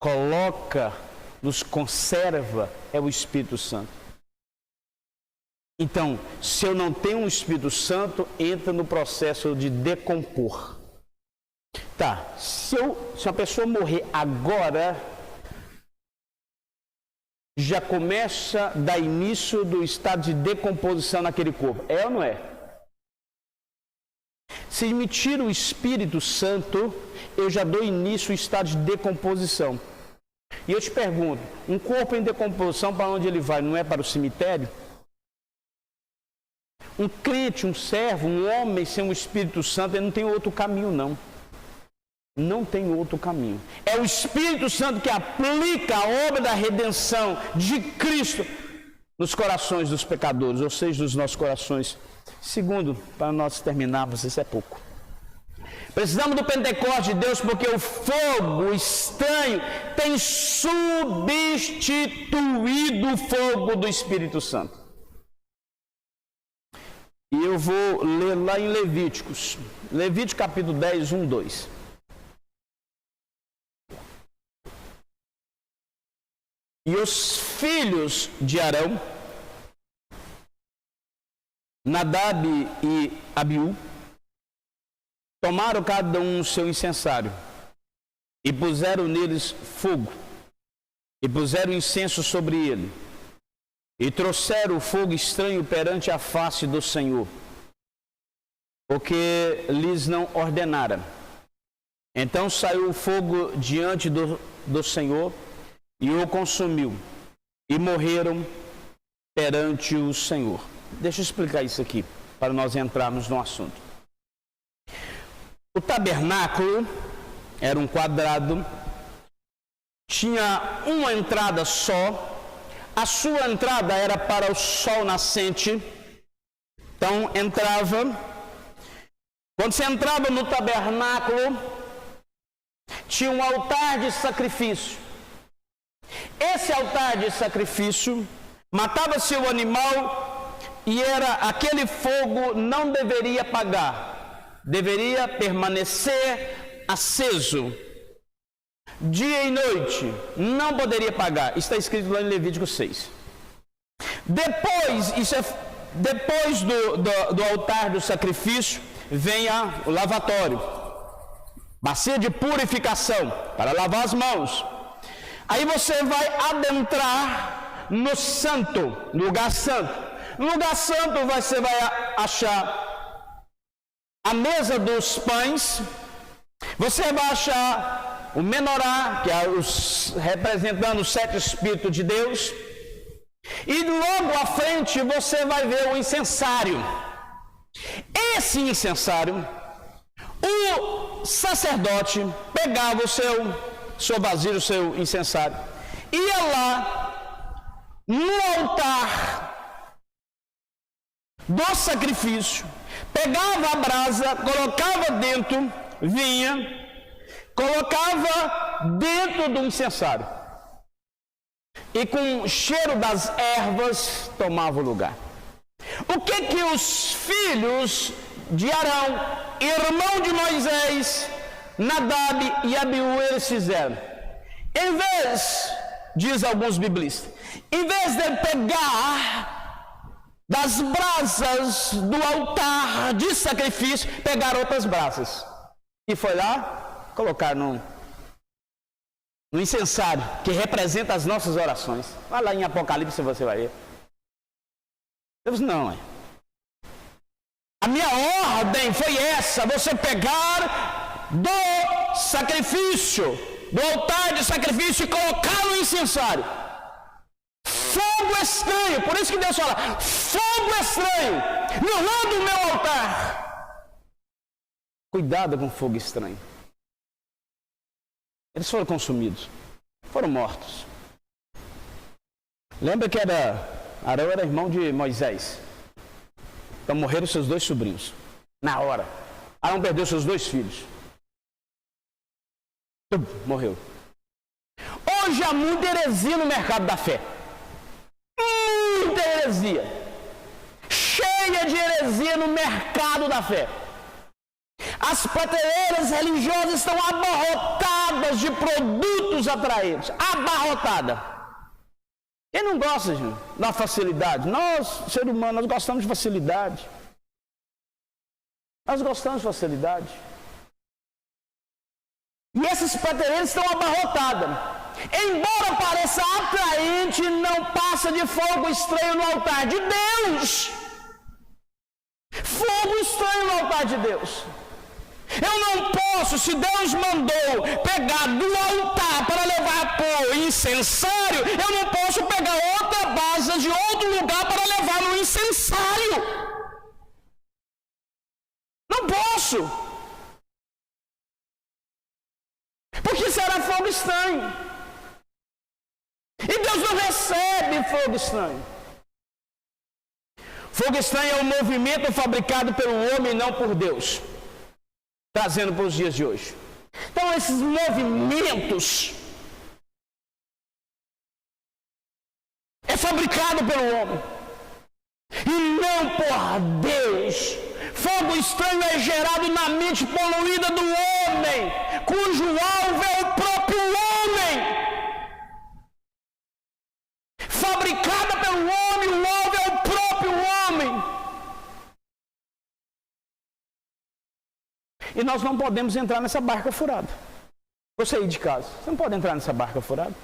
coloca, nos conserva, é o Espírito Santo. Então, se eu não tenho um Espírito Santo, entra no processo de decompor. Tá, se a pessoa morrer agora, já começa a dar início do estado de decomposição naquele corpo. É ou não é? Se me tira o Espírito Santo, eu já dou início ao estado de decomposição. E eu te pergunto, um corpo em decomposição, para onde ele vai? Não é para o cemitério? Um crente, um servo, um homem sem o Espírito Santo, ele não tem outro caminho, não. Não tem outro caminho. É o Espírito Santo que aplica a obra da redenção de Cristo nos corações dos pecadores, ou seja, nos nossos corações. Segundo, para nós terminarmos, isso é pouco. Precisamos do Pentecostes de Deus porque o fogo estranho tem substituído o fogo do Espírito Santo. E eu vou ler lá em Levíticos. Levítico capítulo 10, 1, 2. E os filhos de Arão, Nadab e Abiú, tomaram cada um o seu incensário e puseram neles fogo e puseram incenso sobre ele e trouxeram o fogo estranho perante a face do Senhor, porque lhes não ordenara. Então saiu o fogo diante do Senhor e o consumiu, e morreram perante o Senhor. Deixa eu explicar isso aqui, para nós entrarmos no assunto. O tabernáculo era um quadrado, tinha uma entrada só, a sua entrada era para o sol nascente, então entrava, quando você entrava no tabernáculo, tinha um altar de sacrifício. Esse altar de sacrifício, matava-se o animal e aquele fogo não deveria apagar, deveria permanecer aceso, dia e noite, não poderia apagar. Está escrito lá em Levítico 6. Depois do altar do sacrifício, vem o lavatório, bacia de purificação, para lavar as mãos. Aí você vai adentrar no santo, lugar santo. No lugar santo você vai achar a mesa dos pães, você vai achar o menorá, que é representando os 7 Espíritos de Deus, e logo à frente você vai ver o incensário. Esse incensário, o sacerdote pegava o seu vasilha, o seu incensário, ia lá no altar do sacrifício, pegava a brasa, colocava dentro, vinha, colocava dentro do incensário e com o cheiro das ervas tomava o lugar. O que os filhos de Arão, irmão de Moisés, Nadab e Abiú, eles fizeram? Em vez, diz alguns biblistas, em vez de pegar das brasas do altar de sacrifício, pegaram outras brasas e foi lá colocar no incensário, que representa as nossas orações. Vai lá em Apocalipse, você vai ver. Deus não é. A minha ordem foi essa: você pegar do sacrifício, do altar de sacrifício, e colocar no incensário. Fogo estranho, por isso que Deus fala: fogo estranho, não é do meu altar. Cuidado com fogo estranho. Eles foram consumidos, foram mortos. Lembra que Arão era irmão de Moisés. Então morreram seus 2 sobrinhos, na hora. Arão perdeu seus 2 filhos. Morreu. Hoje há muita heresia no mercado da fé. Muita heresia. Cheia de heresia no mercado da fé. As prateleiras religiosas estão abarrotadas de produtos atraentes. Abarrotada. Quem não gosta, gente, da facilidade? Nós, ser humano, nós gostamos de facilidade. Nós gostamos de facilidade. E essas prateleiras estão abarrotadas. Embora pareça atraente, não passa de fogo estranho no altar de Deus. Fogo estranho no altar de Deus. Eu não posso, se Deus mandou pegar do altar para levar para o incensário, eu não posso pegar outra base de outro lugar para levar no incensário. Não posso. Porque será fogo estranho. E Deus não recebe fogo estranho. Fogo estranho é um movimento fabricado pelo homem e não por Deus, trazendo para os dias de hoje. Então esses movimentos é fabricado pelo homem e não por Deus. Fogo estranho é gerado na mente poluída do homem, cujo alvo é o próprio homem. Fabricada pelo homem, o alvo é o próprio homem. E nós não podemos entrar nessa barca furada. Você aí de casa, você não pode entrar nessa barca furada.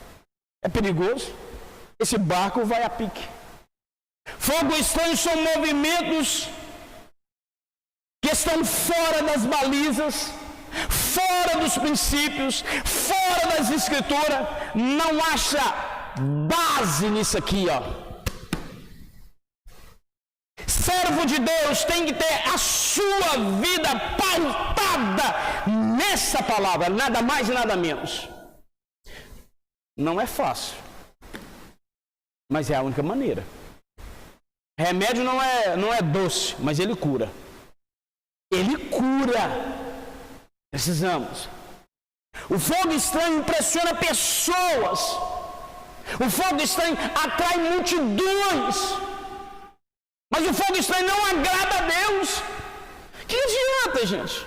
É perigoso. Esse barco vai a pique. Fogo estranho são movimentos que estão fora das balizas, fora dos princípios, fora das escrituras. Não acha base nisso aqui, ó. Servo de Deus tem que ter a sua vida pautada nessa palavra, nada mais e nada menos. Não é fácil, mas é a única maneira. Remédio não é doce, mas ele cura. Ele cura. Precisamos. O fogo estranho impressiona pessoas. O fogo estranho atrai multidões. Mas o fogo estranho não agrada a Deus. Que adianta, gente?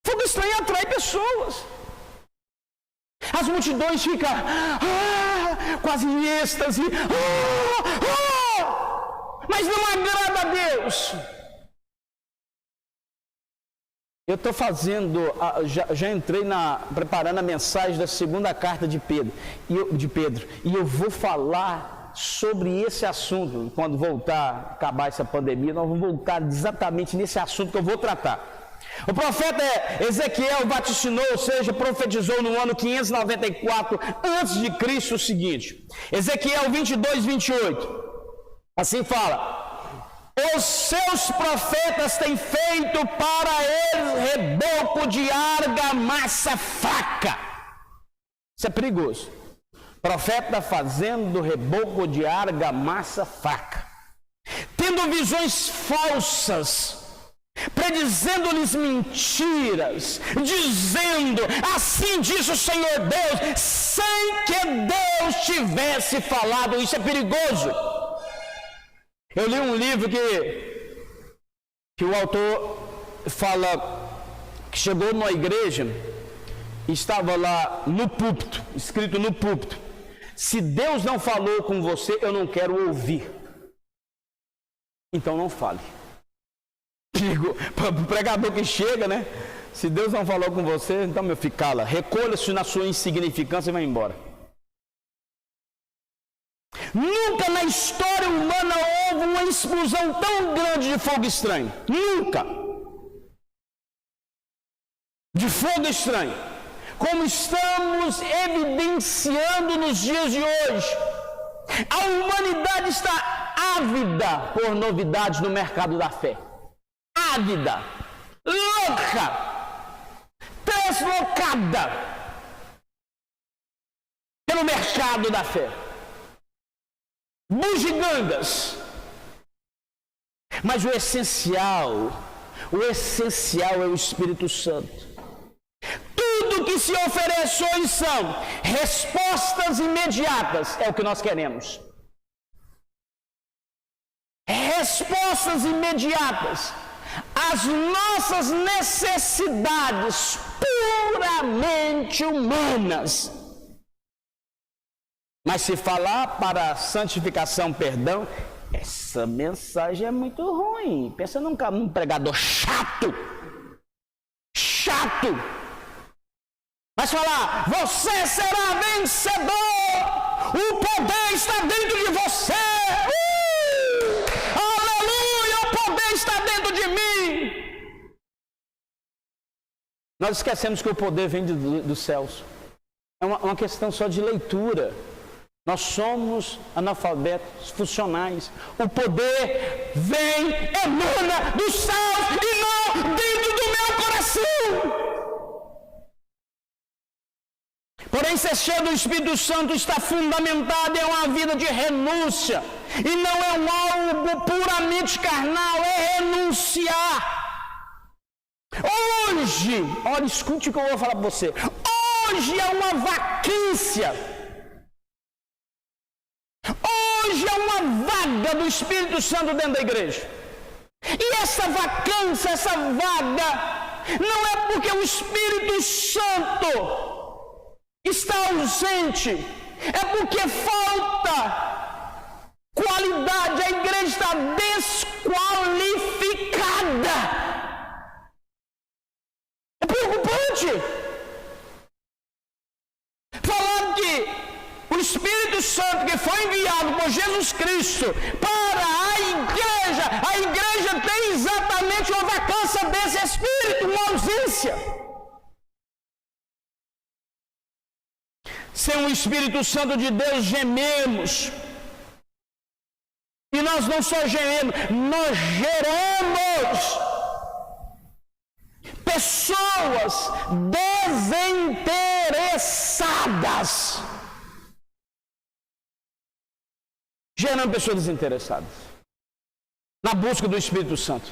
O fogo estranho atrai pessoas. As multidões ficam quase em êxtase. Mas não agrada a Deus. Eu estou fazendo, já entrei preparando a mensagem da segunda carta de Pedro, e eu vou falar sobre esse assunto. Quando acabar essa pandemia, nós vamos voltar exatamente nesse assunto que eu vou tratar. O profeta Ezequiel vaticinou, ou seja, profetizou no ano 594 antes de Cristo o seguinte. Ezequiel 22, 28. Assim fala: os seus profetas têm feito para eles reboco de argamassa fraca. Isso é perigoso. Profeta fazendo reboco de argamassa fraca, tendo visões falsas, predizendo-lhes mentiras, dizendo: assim diz o Senhor Deus, sem que Deus tivesse falado. Isso é perigoso. Eu li um livro que o autor fala que chegou numa igreja e estava lá no púlpito, escrito no púlpito: se Deus não falou com você, eu não quero ouvir. Então não fale. Para o pregador que chega, né? Se Deus não falou com você, então, meu filho, cala. Recolha-se na sua insignificância e vai embora. Nunca na história humana houve uma explosão tão grande de fogo estranho. Nunca. De fogo estranho. Como estamos evidenciando nos dias de hoje. A humanidade está ávida por novidades no mercado da fé. Ávida, louca, translocada pelo mercado da fé. Bugigangas. Mas o essencial é o Espírito Santo. Tudo que se oferece hoje são respostas imediatas, é o que nós queremos. Respostas imediatas às nossas necessidades puramente humanas. Mas se falar para santificação, perdão, essa mensagem é muito ruim. Pensa num pregador chato. Mas falar: você será vencedor, o poder está dentro de você. Aleluia, o poder está dentro de mim. Nós esquecemos que o poder vem dos céus. É uma questão só de leitura. Nós somos analfabetos funcionais. O poder vem, emana dos céus e não dentro do meu coração. Porém, ser cheio do Espírito Santo está fundamentado em uma vida de renúncia. E não é algo puramente carnal, é renunciar. Hoje, olha, escute o que eu vou falar para você. Hoje é uma vacância. Hoje é uma vaga do Espírito Santo dentro da igreja. E essa vacância, essa vaga, não é porque o Espírito Santo está ausente, é porque falta qualidade, a igreja está desqualificada. É preocupante falar que o Espírito Santo que foi enviado por Jesus Cristo para a igreja tem exatamente uma vacância desse Espírito, uma ausência. Sem o Espírito Santo de Deus gememos. E nós não só gememos, nós geramos pessoas desinteressadas. Gerando pessoas desinteressadas na busca do Espírito Santo.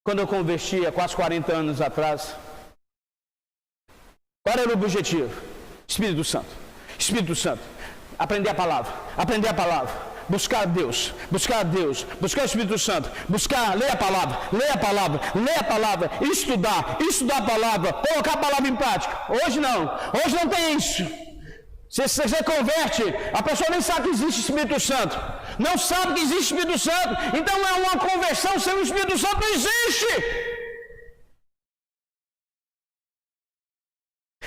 Quando eu converti há quase 40 anos atrás, qual era o objetivo? Espírito Santo. Espírito Santo. Aprender a palavra. Buscar Deus, buscar o Espírito Santo, ler a palavra, estudar a palavra, colocar a palavra em prática. Hoje não tem isso. Se você converte, a pessoa nem sabe que existe Espírito Santo, não sabe que existe Espírito Santo, então é uma conversão sem o Espírito Santo, não existe.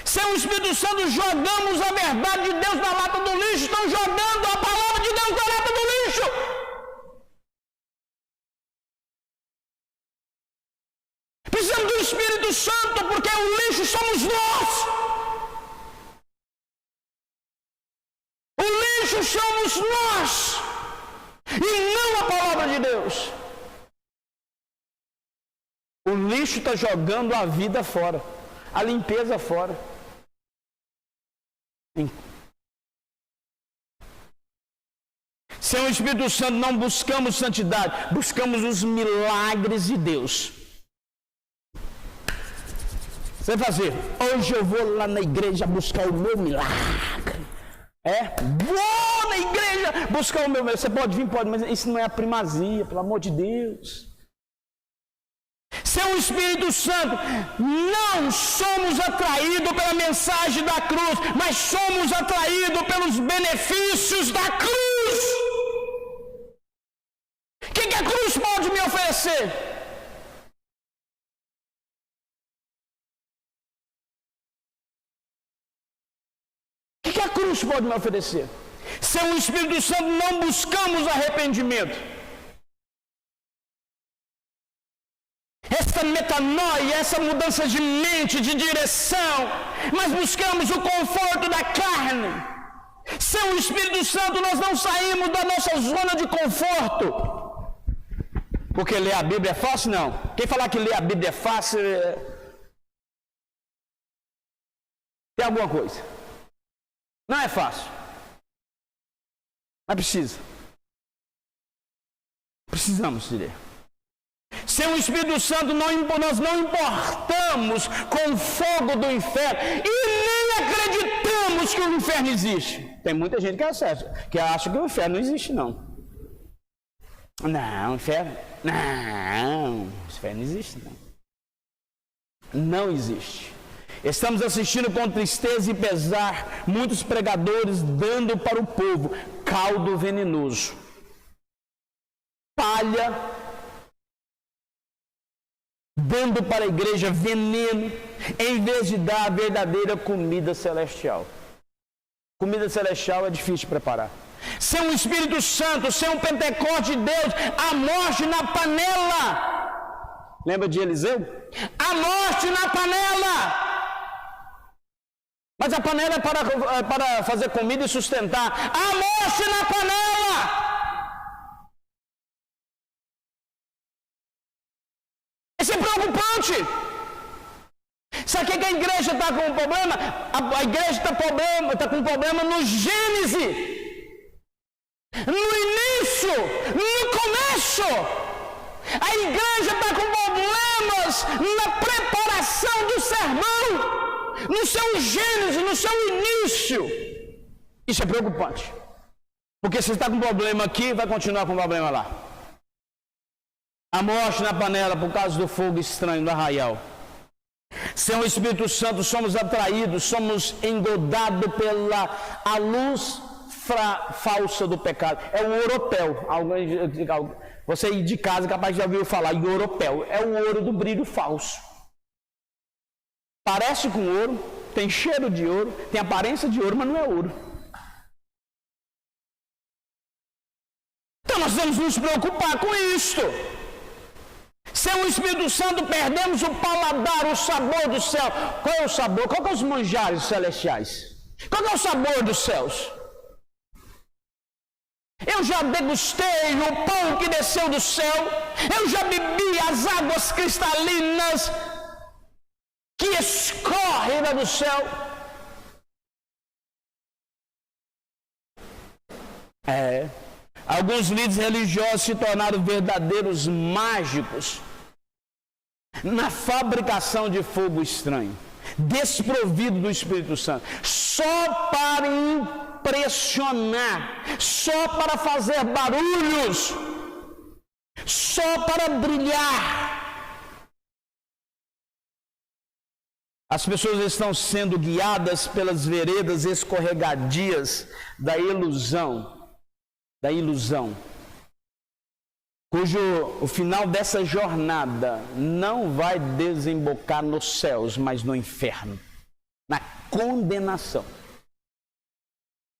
Sem o Espírito Santo, jogamos a verdade de Deus na lata do lixo, estão jogando a palavra de Deus na lata do lixo. Precisamos do Espírito Santo, porque o lixo somos nós. O lixo somos nós, e não a palavra de Deus. O lixo está jogando a vida fora, a limpeza fora. Sem o Espírito Santo não buscamos santidade, buscamos os milagres de Deus. Você vai fazer, hoje eu vou lá na igreja buscar o meu milagre. Vou na igreja buscar o meu milagre. Você pode vir, pode, mas isso não é a primazia, pelo amor de Deus. Sem o Espírito Santo, não somos atraídos pela mensagem da cruz, mas somos atraídos pelos benefícios da cruz. O que a cruz pode me oferecer? O que a cruz pode me oferecer? Sem o Espírito Santo, não buscamos arrependimento. Essa metanoia, essa mudança de mente, de direção, mas buscamos o conforto da carne. Sem o Espírito Santo nós não saímos da nossa zona de conforto. Porque ler a Bíblia é fácil? Não. Quem falar que ler a Bíblia é fácil, tem alguma coisa. Não é fácil. Mas precisa. Precisamos de ler. Sem o Espírito Santo nós não importamos com o fogo do inferno e nem acreditamos que o inferno existe. Tem muita gente que acha que o inferno não existe, não. Não, o inferno não existe, não. Não existe. Estamos assistindo com tristeza e pesar muitos pregadores dando para o povo caldo venenoso, palha, dando para a igreja veneno, em vez de dar a verdadeira comida celestial. Comida celestial é difícil de preparar. Sem o Espírito Santo, sem o Pentecoste de Deus, a morte na panela. Lembra de Eliseu? A morte na panela. Mas a panela é para fazer comida e sustentar. A morte na panela. Isso é preocupante. Sabe o que a igreja está com um problema? A igreja está com um problema no Gênesis. No início, no começo. A igreja está com problemas na preparação do sermão, no seu gênese, no seu início. Isso é preocupante. Porque se está com problema aqui, vai continuar com problema lá. A morte na panela por causa do fogo estranho do arraial. Sem o Espírito Santo, somos atraídos, somos engodados pela a luz falsa do pecado. É o oropel. Você aí de casa capaz de já ouvir falar em oropel. É o ouro do brilho falso. Parece com ouro, tem cheiro de ouro, tem aparência de ouro, mas não é ouro. Então nós vamos nos preocupar com isto. Sem o Espírito Santo perdemos o paladar, o sabor do céu. Qual é o sabor? Qual é os manjares celestiais? Qual é o sabor dos céus? Eu já degustei o pão que desceu do céu. Eu já bebi as águas cristalinas que escorrem do céu. Alguns líderes religiosos se tornaram verdadeiros mágicos na fabricação de fogo estranho, desprovido do Espírito Santo, só para impressionar, só para fazer barulhos, só para brilhar. As pessoas estão sendo guiadas pelas veredas escorregadias da ilusão, cujo o final dessa jornada não vai desembocar nos céus, mas no inferno, na condenação.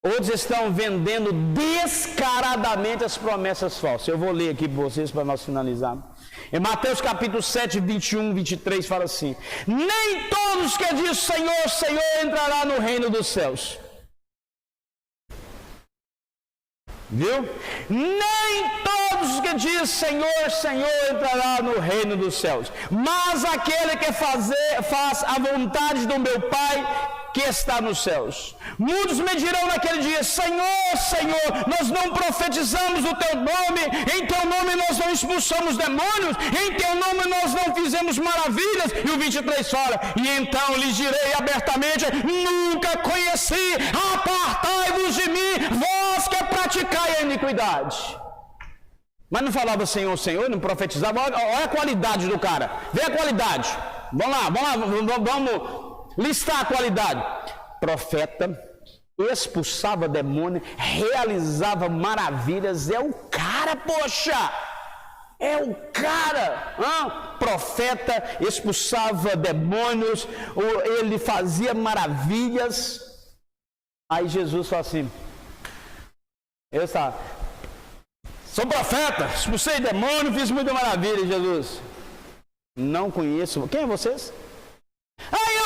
Outros estão vendendo descaradamente as promessas falsas. Eu vou ler aqui para vocês para nós finalizarmos. Em Mateus capítulo 7, 21, 23 fala assim: nem todos que dizem Senhor, Senhor entrará no reino dos céus. Viu? Nem todos que dizem Senhor, Senhor entrará no reino dos céus, mas aquele que faz a vontade do meu Pai que está nos céus. Muitos me dirão naquele dia: Senhor, Senhor, nós não profetizamos o teu nome, em teu nome nós não expulsamos demônios, em teu nome nós não fizemos maravilhas. E o 23 fala: e então lhes direi abertamente: nunca conheci, apartai-vos de mim, vós que praticai a iniquidade. Mas não falava Senhor, Senhor, não profetizava. Olha a qualidade do cara, vê a qualidade. Vamos listar a qualidade. Profeta, expulsava demônio, realizava maravilhas. É o cara, poxa! É o cara! Profeta, expulsava demônios, ele fazia maravilhas. Aí Jesus fala assim: eu sou profeta, expulsei demônio, fiz muita maravilha. Jesus: não conheço. Quem é vocês?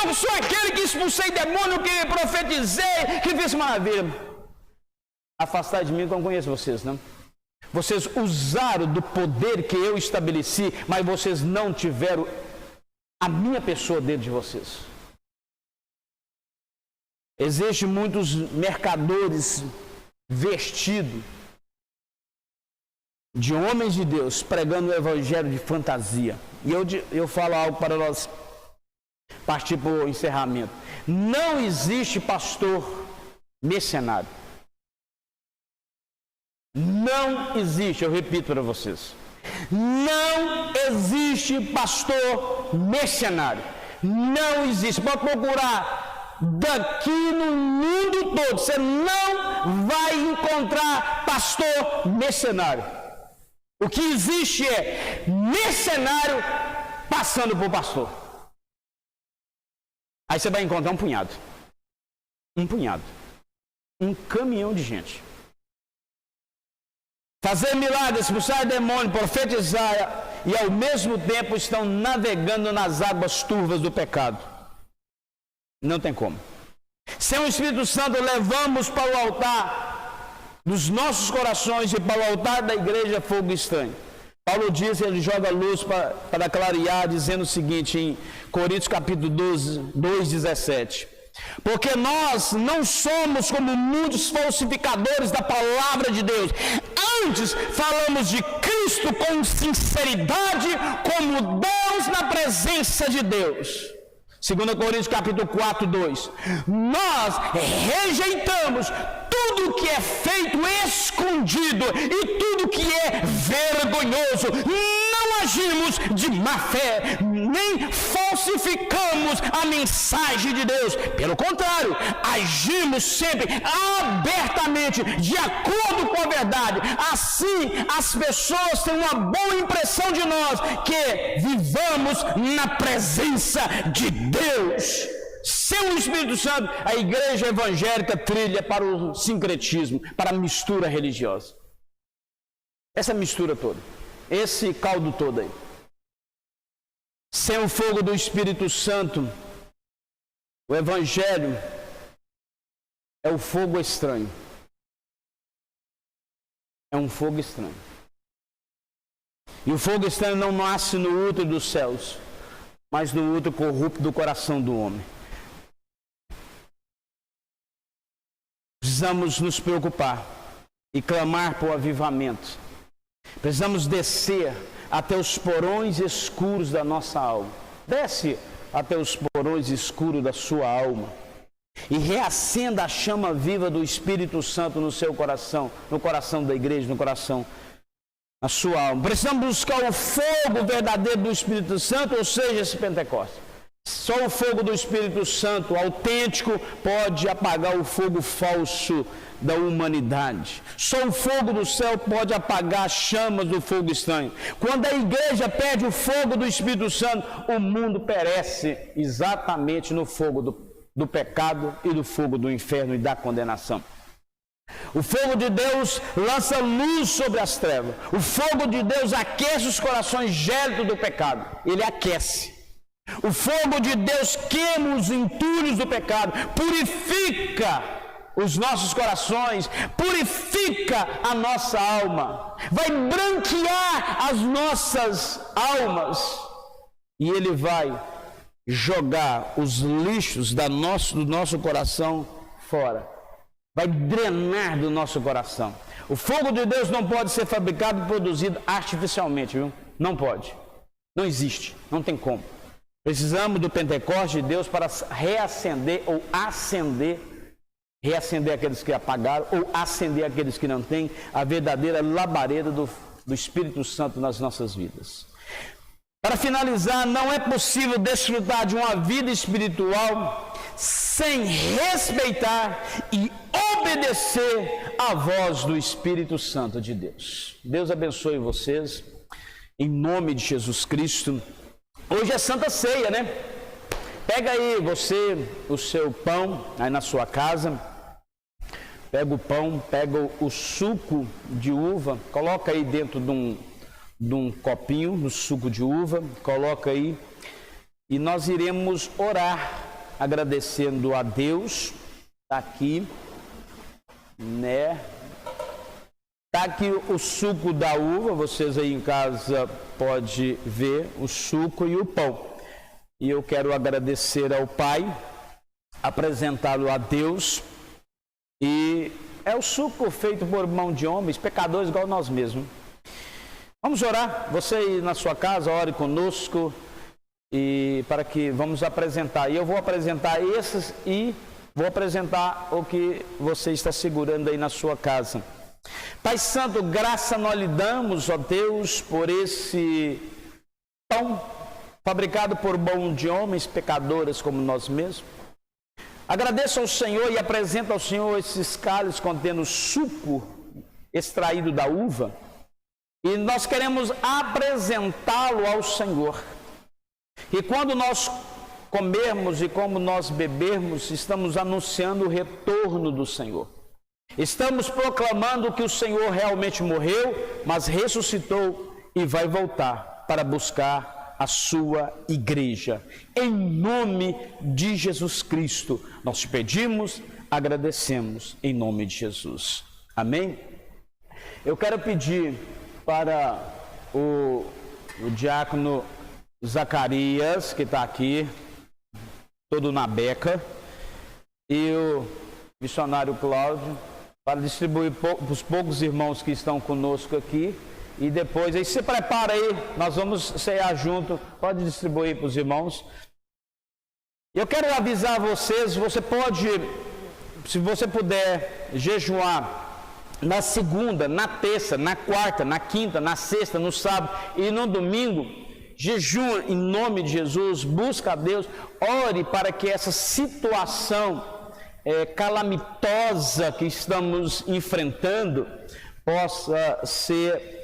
Eu sou aquele que expulsei demônio, que profetizei, que fiz maravilha. Afastai de mim, que eu não conheço vocês, não. Vocês usaram do poder que eu estabeleci, mas vocês não tiveram a minha pessoa dentro de vocês. Existem muitos mercadores vestidos de homens de Deus, pregando o evangelho de fantasia. E eu falo algo para nós partir para o encerramento. Não existe pastor mercenário. Não existe, eu repito para vocês. Não existe pastor mercenário. Não existe. Pode procurar daqui no mundo todo. Você não vai encontrar pastor mercenário. O que existe é mercenário passando por pastor. Aí você vai encontrar um punhado, um caminhão de gente. Fazer milagres, expulsar demônio, profetizar, e ao mesmo tempo estão navegando nas águas turvas do pecado. Não tem como. Sem o Espírito Santo, levamos para o altar dos nossos corações e para o altar da igreja fogo estranho. Paulo diz, ele joga luz para clarear, dizendo o seguinte em Coríntios capítulo 2:17. Porque nós não somos como muitos falsificadores da palavra de Deus. Antes falamos de Cristo com sinceridade, como Deus na presença de Deus. 2 Coríntios capítulo 4:2. Nós rejeitamos tudo que é feito escondido e tudo que é vergonhoso. Não agimos de má fé, nem falsificamos a mensagem de Deus. Pelo contrário, agimos sempre abertamente, de acordo com a verdade. Assim, as pessoas têm uma boa impressão de nós, que vivamos na presença de Deus. Sem o Espírito Santo, a igreja evangélica trilha para o sincretismo, para a mistura religiosa. Essa mistura toda, esse caldo todo aí. Sem o fogo do Espírito Santo, o evangelho é o fogo estranho. É um fogo estranho. E o fogo estranho não nasce no útero dos céus, mas no útero corrupto do coração do homem. Precisamos nos preocupar e clamar por avivamento. Precisamos descer até os porões escuros da nossa alma. Desce até os porões escuros da sua alma e reacenda a chama viva do Espírito Santo no seu coração, no coração da igreja, no coração, na sua alma. Precisamos buscar o fogo verdadeiro do Espírito Santo, ou seja, esse Pentecostes. Só o fogo do Espírito Santo autêntico pode apagar o fogo falso da humanidade. Só o fogo do céu pode apagar as chamas do fogo estranho. Quando a igreja perde o fogo do Espírito Santo, o mundo perece exatamente no fogo do pecado e do fogo do inferno e da condenação. O fogo de Deus lança luz sobre as trevas. O fogo de Deus aquece os corações gélidos do pecado. Ele aquece. O fogo de Deus queima os entulhos do pecado, purifica os nossos corações, purifica a nossa alma, vai branquear as nossas almas, e Ele vai jogar os lixos do nosso coração fora, vai drenar do nosso coração. O fogo de Deus não pode ser fabricado e produzido artificialmente, viu? Não pode, não existe, não tem como. Precisamos do Pentecostes de Deus para reacender ou acender, reacender aqueles que apagaram ou acender aqueles que não têm a verdadeira labareda do Espírito Santo nas nossas vidas. Para finalizar, não é possível desfrutar de uma vida espiritual sem respeitar e obedecer à voz do Espírito Santo de Deus. Deus abençoe vocês, em nome de Jesus Cristo. Hoje é Santa Ceia, né? Pega aí você o seu pão aí na sua casa. Pega o pão, pega o suco de uva, coloca aí dentro de um copinho, no suco de uva, coloca aí. E nós iremos orar, agradecendo a Deus. Está aqui, né? Está aqui o suco da uva, vocês aí em casa podem ver o suco e o pão. E eu quero agradecer ao Pai, apresentá-lo a Deus. E é o suco feito por mão de homens, pecadores igual nós mesmos. Vamos orar, você aí na sua casa, ore conosco, e para que vamos apresentar. E eu vou apresentar esses e vou apresentar o que você está segurando aí na sua casa. Pai Santo, graça nós lhe damos, ó Deus, por esse pão fabricado por mão de homens pecadores como nós mesmos. Agradeço ao Senhor e apresento ao Senhor esses cálices contendo suco extraído da uva. E nós queremos apresentá-lo ao Senhor. E quando nós comermos e como nós bebermos, estamos anunciando o retorno do Senhor. Estamos proclamando que o Senhor realmente morreu, mas ressuscitou e vai voltar. para buscar a sua igreja. Em nome de Jesus Cristo, nós te pedimos, agradecemos, em nome de Jesus. Amém? Eu quero pedir para o diácono Zacarias, que está aqui, todo na beca, e o missionário Cláudio, para distribuir para os poucos irmãos que estão conosco aqui, e depois, aí se prepara aí, nós vamos cear junto, pode distribuir para os irmãos. Eu quero avisar vocês, você pode, se você puder, jejuar na segunda, na terça, na quarta, na quinta, na sexta, no sábado e no domingo. Jejua em nome de Jesus, busca a Deus, ore para que essa situação calamitosa que estamos enfrentando possa ser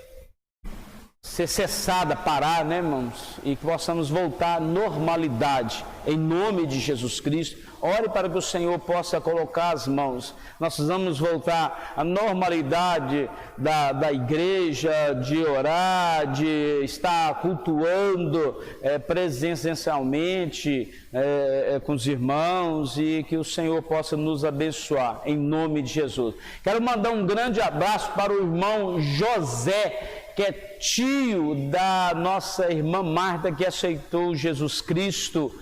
cessada, parar, né, irmãos? E que possamos voltar à normalidade, em nome de Jesus Cristo. Ore para que o Senhor possa colocar as mãos. Nós precisamos voltar à normalidade da igreja, de orar, de estar cultuando presencialmente com os irmãos, e que o Senhor possa nos abençoar, em nome de Jesus. Quero mandar um grande abraço para o irmão José, que é tio da nossa irmã Marta, que aceitou Jesus Cristo.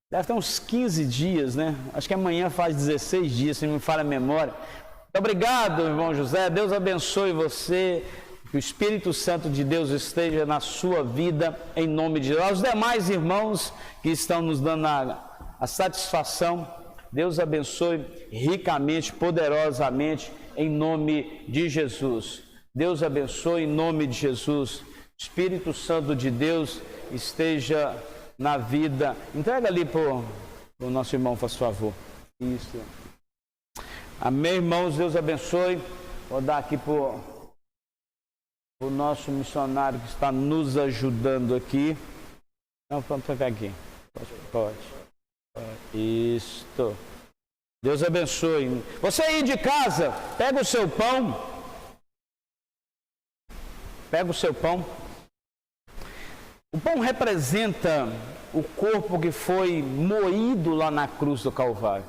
Deve ter uns 15 dias, né? Acho que amanhã faz 16 dias, se não me falha a memória. Muito obrigado, irmão José. Deus abençoe você. Que o Espírito Santo de Deus esteja na sua vida, em nome de Deus. Aos demais irmãos que estão nos dando a satisfação, Deus abençoe ricamente, poderosamente, em nome de Jesus. Deus abençoe em nome de Jesus. Espírito Santo de Deus esteja na vida. Entrega ali para o nosso irmão, faz favor. Isso. Amém, irmãos. Deus abençoe. Vou dar aqui para o nosso missionário que está nos ajudando aqui. Não, vamos pegar aqui. Pode. Isto. Deus abençoe. Você aí de casa, pega o seu pão. Pega o seu pão. O pão representa o corpo que foi moído lá na cruz do Calvário.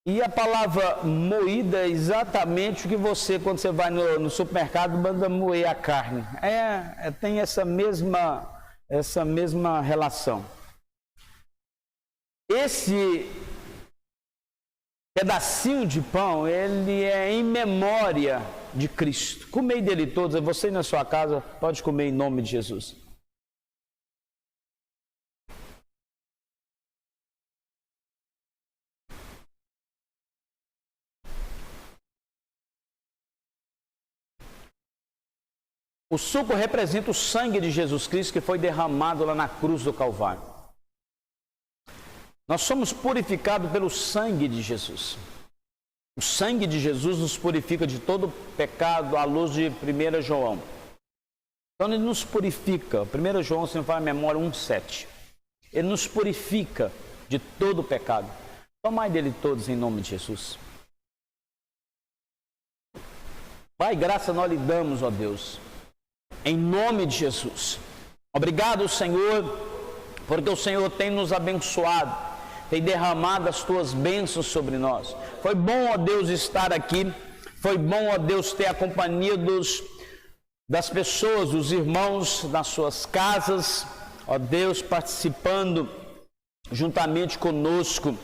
E a palavra moída é exatamente o que você, quando você vai no supermercado, manda moer a carne. Tem essa mesma relação. Esse pedacinho de pão, ele é em memória de Cristo. Comei dele todos, você na sua casa pode comer em nome de Jesus. O suco representa o sangue de Jesus Cristo que foi derramado lá na cruz do Calvário. Nós somos purificados pelo sangue de Jesus. O sangue de Jesus nos purifica de todo pecado, à luz de 1 João. Então ele nos purifica. 1 João, se não fala a memória, 1,7. Ele nos purifica de todo pecado. Tomai dele todos em nome de Jesus. Pai, graça nós lhe damos, ó Deus, em nome de Jesus. Obrigado, Senhor, porque o Senhor tem nos abençoado, tem derramado as tuas bênçãos sobre nós. Foi bom, ó Deus, estar aqui. Foi bom, ó Deus, ter a companhia das pessoas, dos irmãos nas suas casas, ó Deus, participando juntamente conosco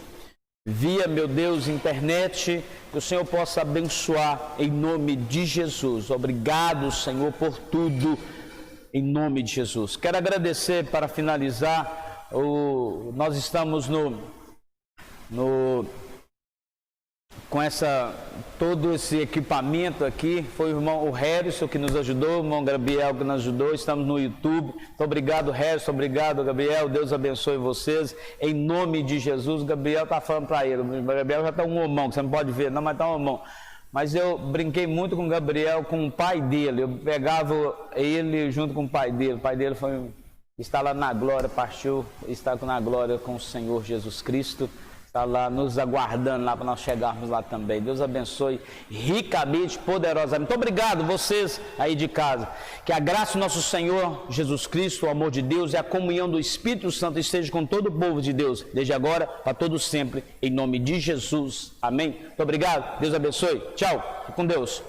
via, meu Deus, internet. Que o Senhor possa abençoar em nome de Jesus. Obrigado, Senhor, por tudo em nome de Jesus. Quero agradecer, para finalizar, nós estamos com todo esse equipamento aqui. Foi o irmão Harrison que nos ajudou, o irmão Gabriel que nos ajudou. Estamos no YouTube. Muito obrigado, Harrison. Obrigado, Gabriel. Deus abençoe vocês. Em nome de Jesus. O Gabriel está falando para ele. O Gabriel já está um homão, que você não pode ver, não, mas está um homão. Mas eu brinquei muito com o Gabriel, com o pai dele. Eu pegava ele junto com o pai dele. O pai dele está lá na glória, partiu, está na glória com o Senhor Jesus Cristo. Está lá nos aguardando lá para nós chegarmos lá também. Deus abençoe ricamente, poderosamente. Muito obrigado vocês aí de casa. Que a graça do nosso Senhor Jesus Cristo, o amor de Deus e a comunhão do Espírito Santo esteja com todo o povo de Deus, desde agora para todos sempre, em nome de Jesus. Amém. Muito obrigado. Deus abençoe. Tchau. Fique com Deus.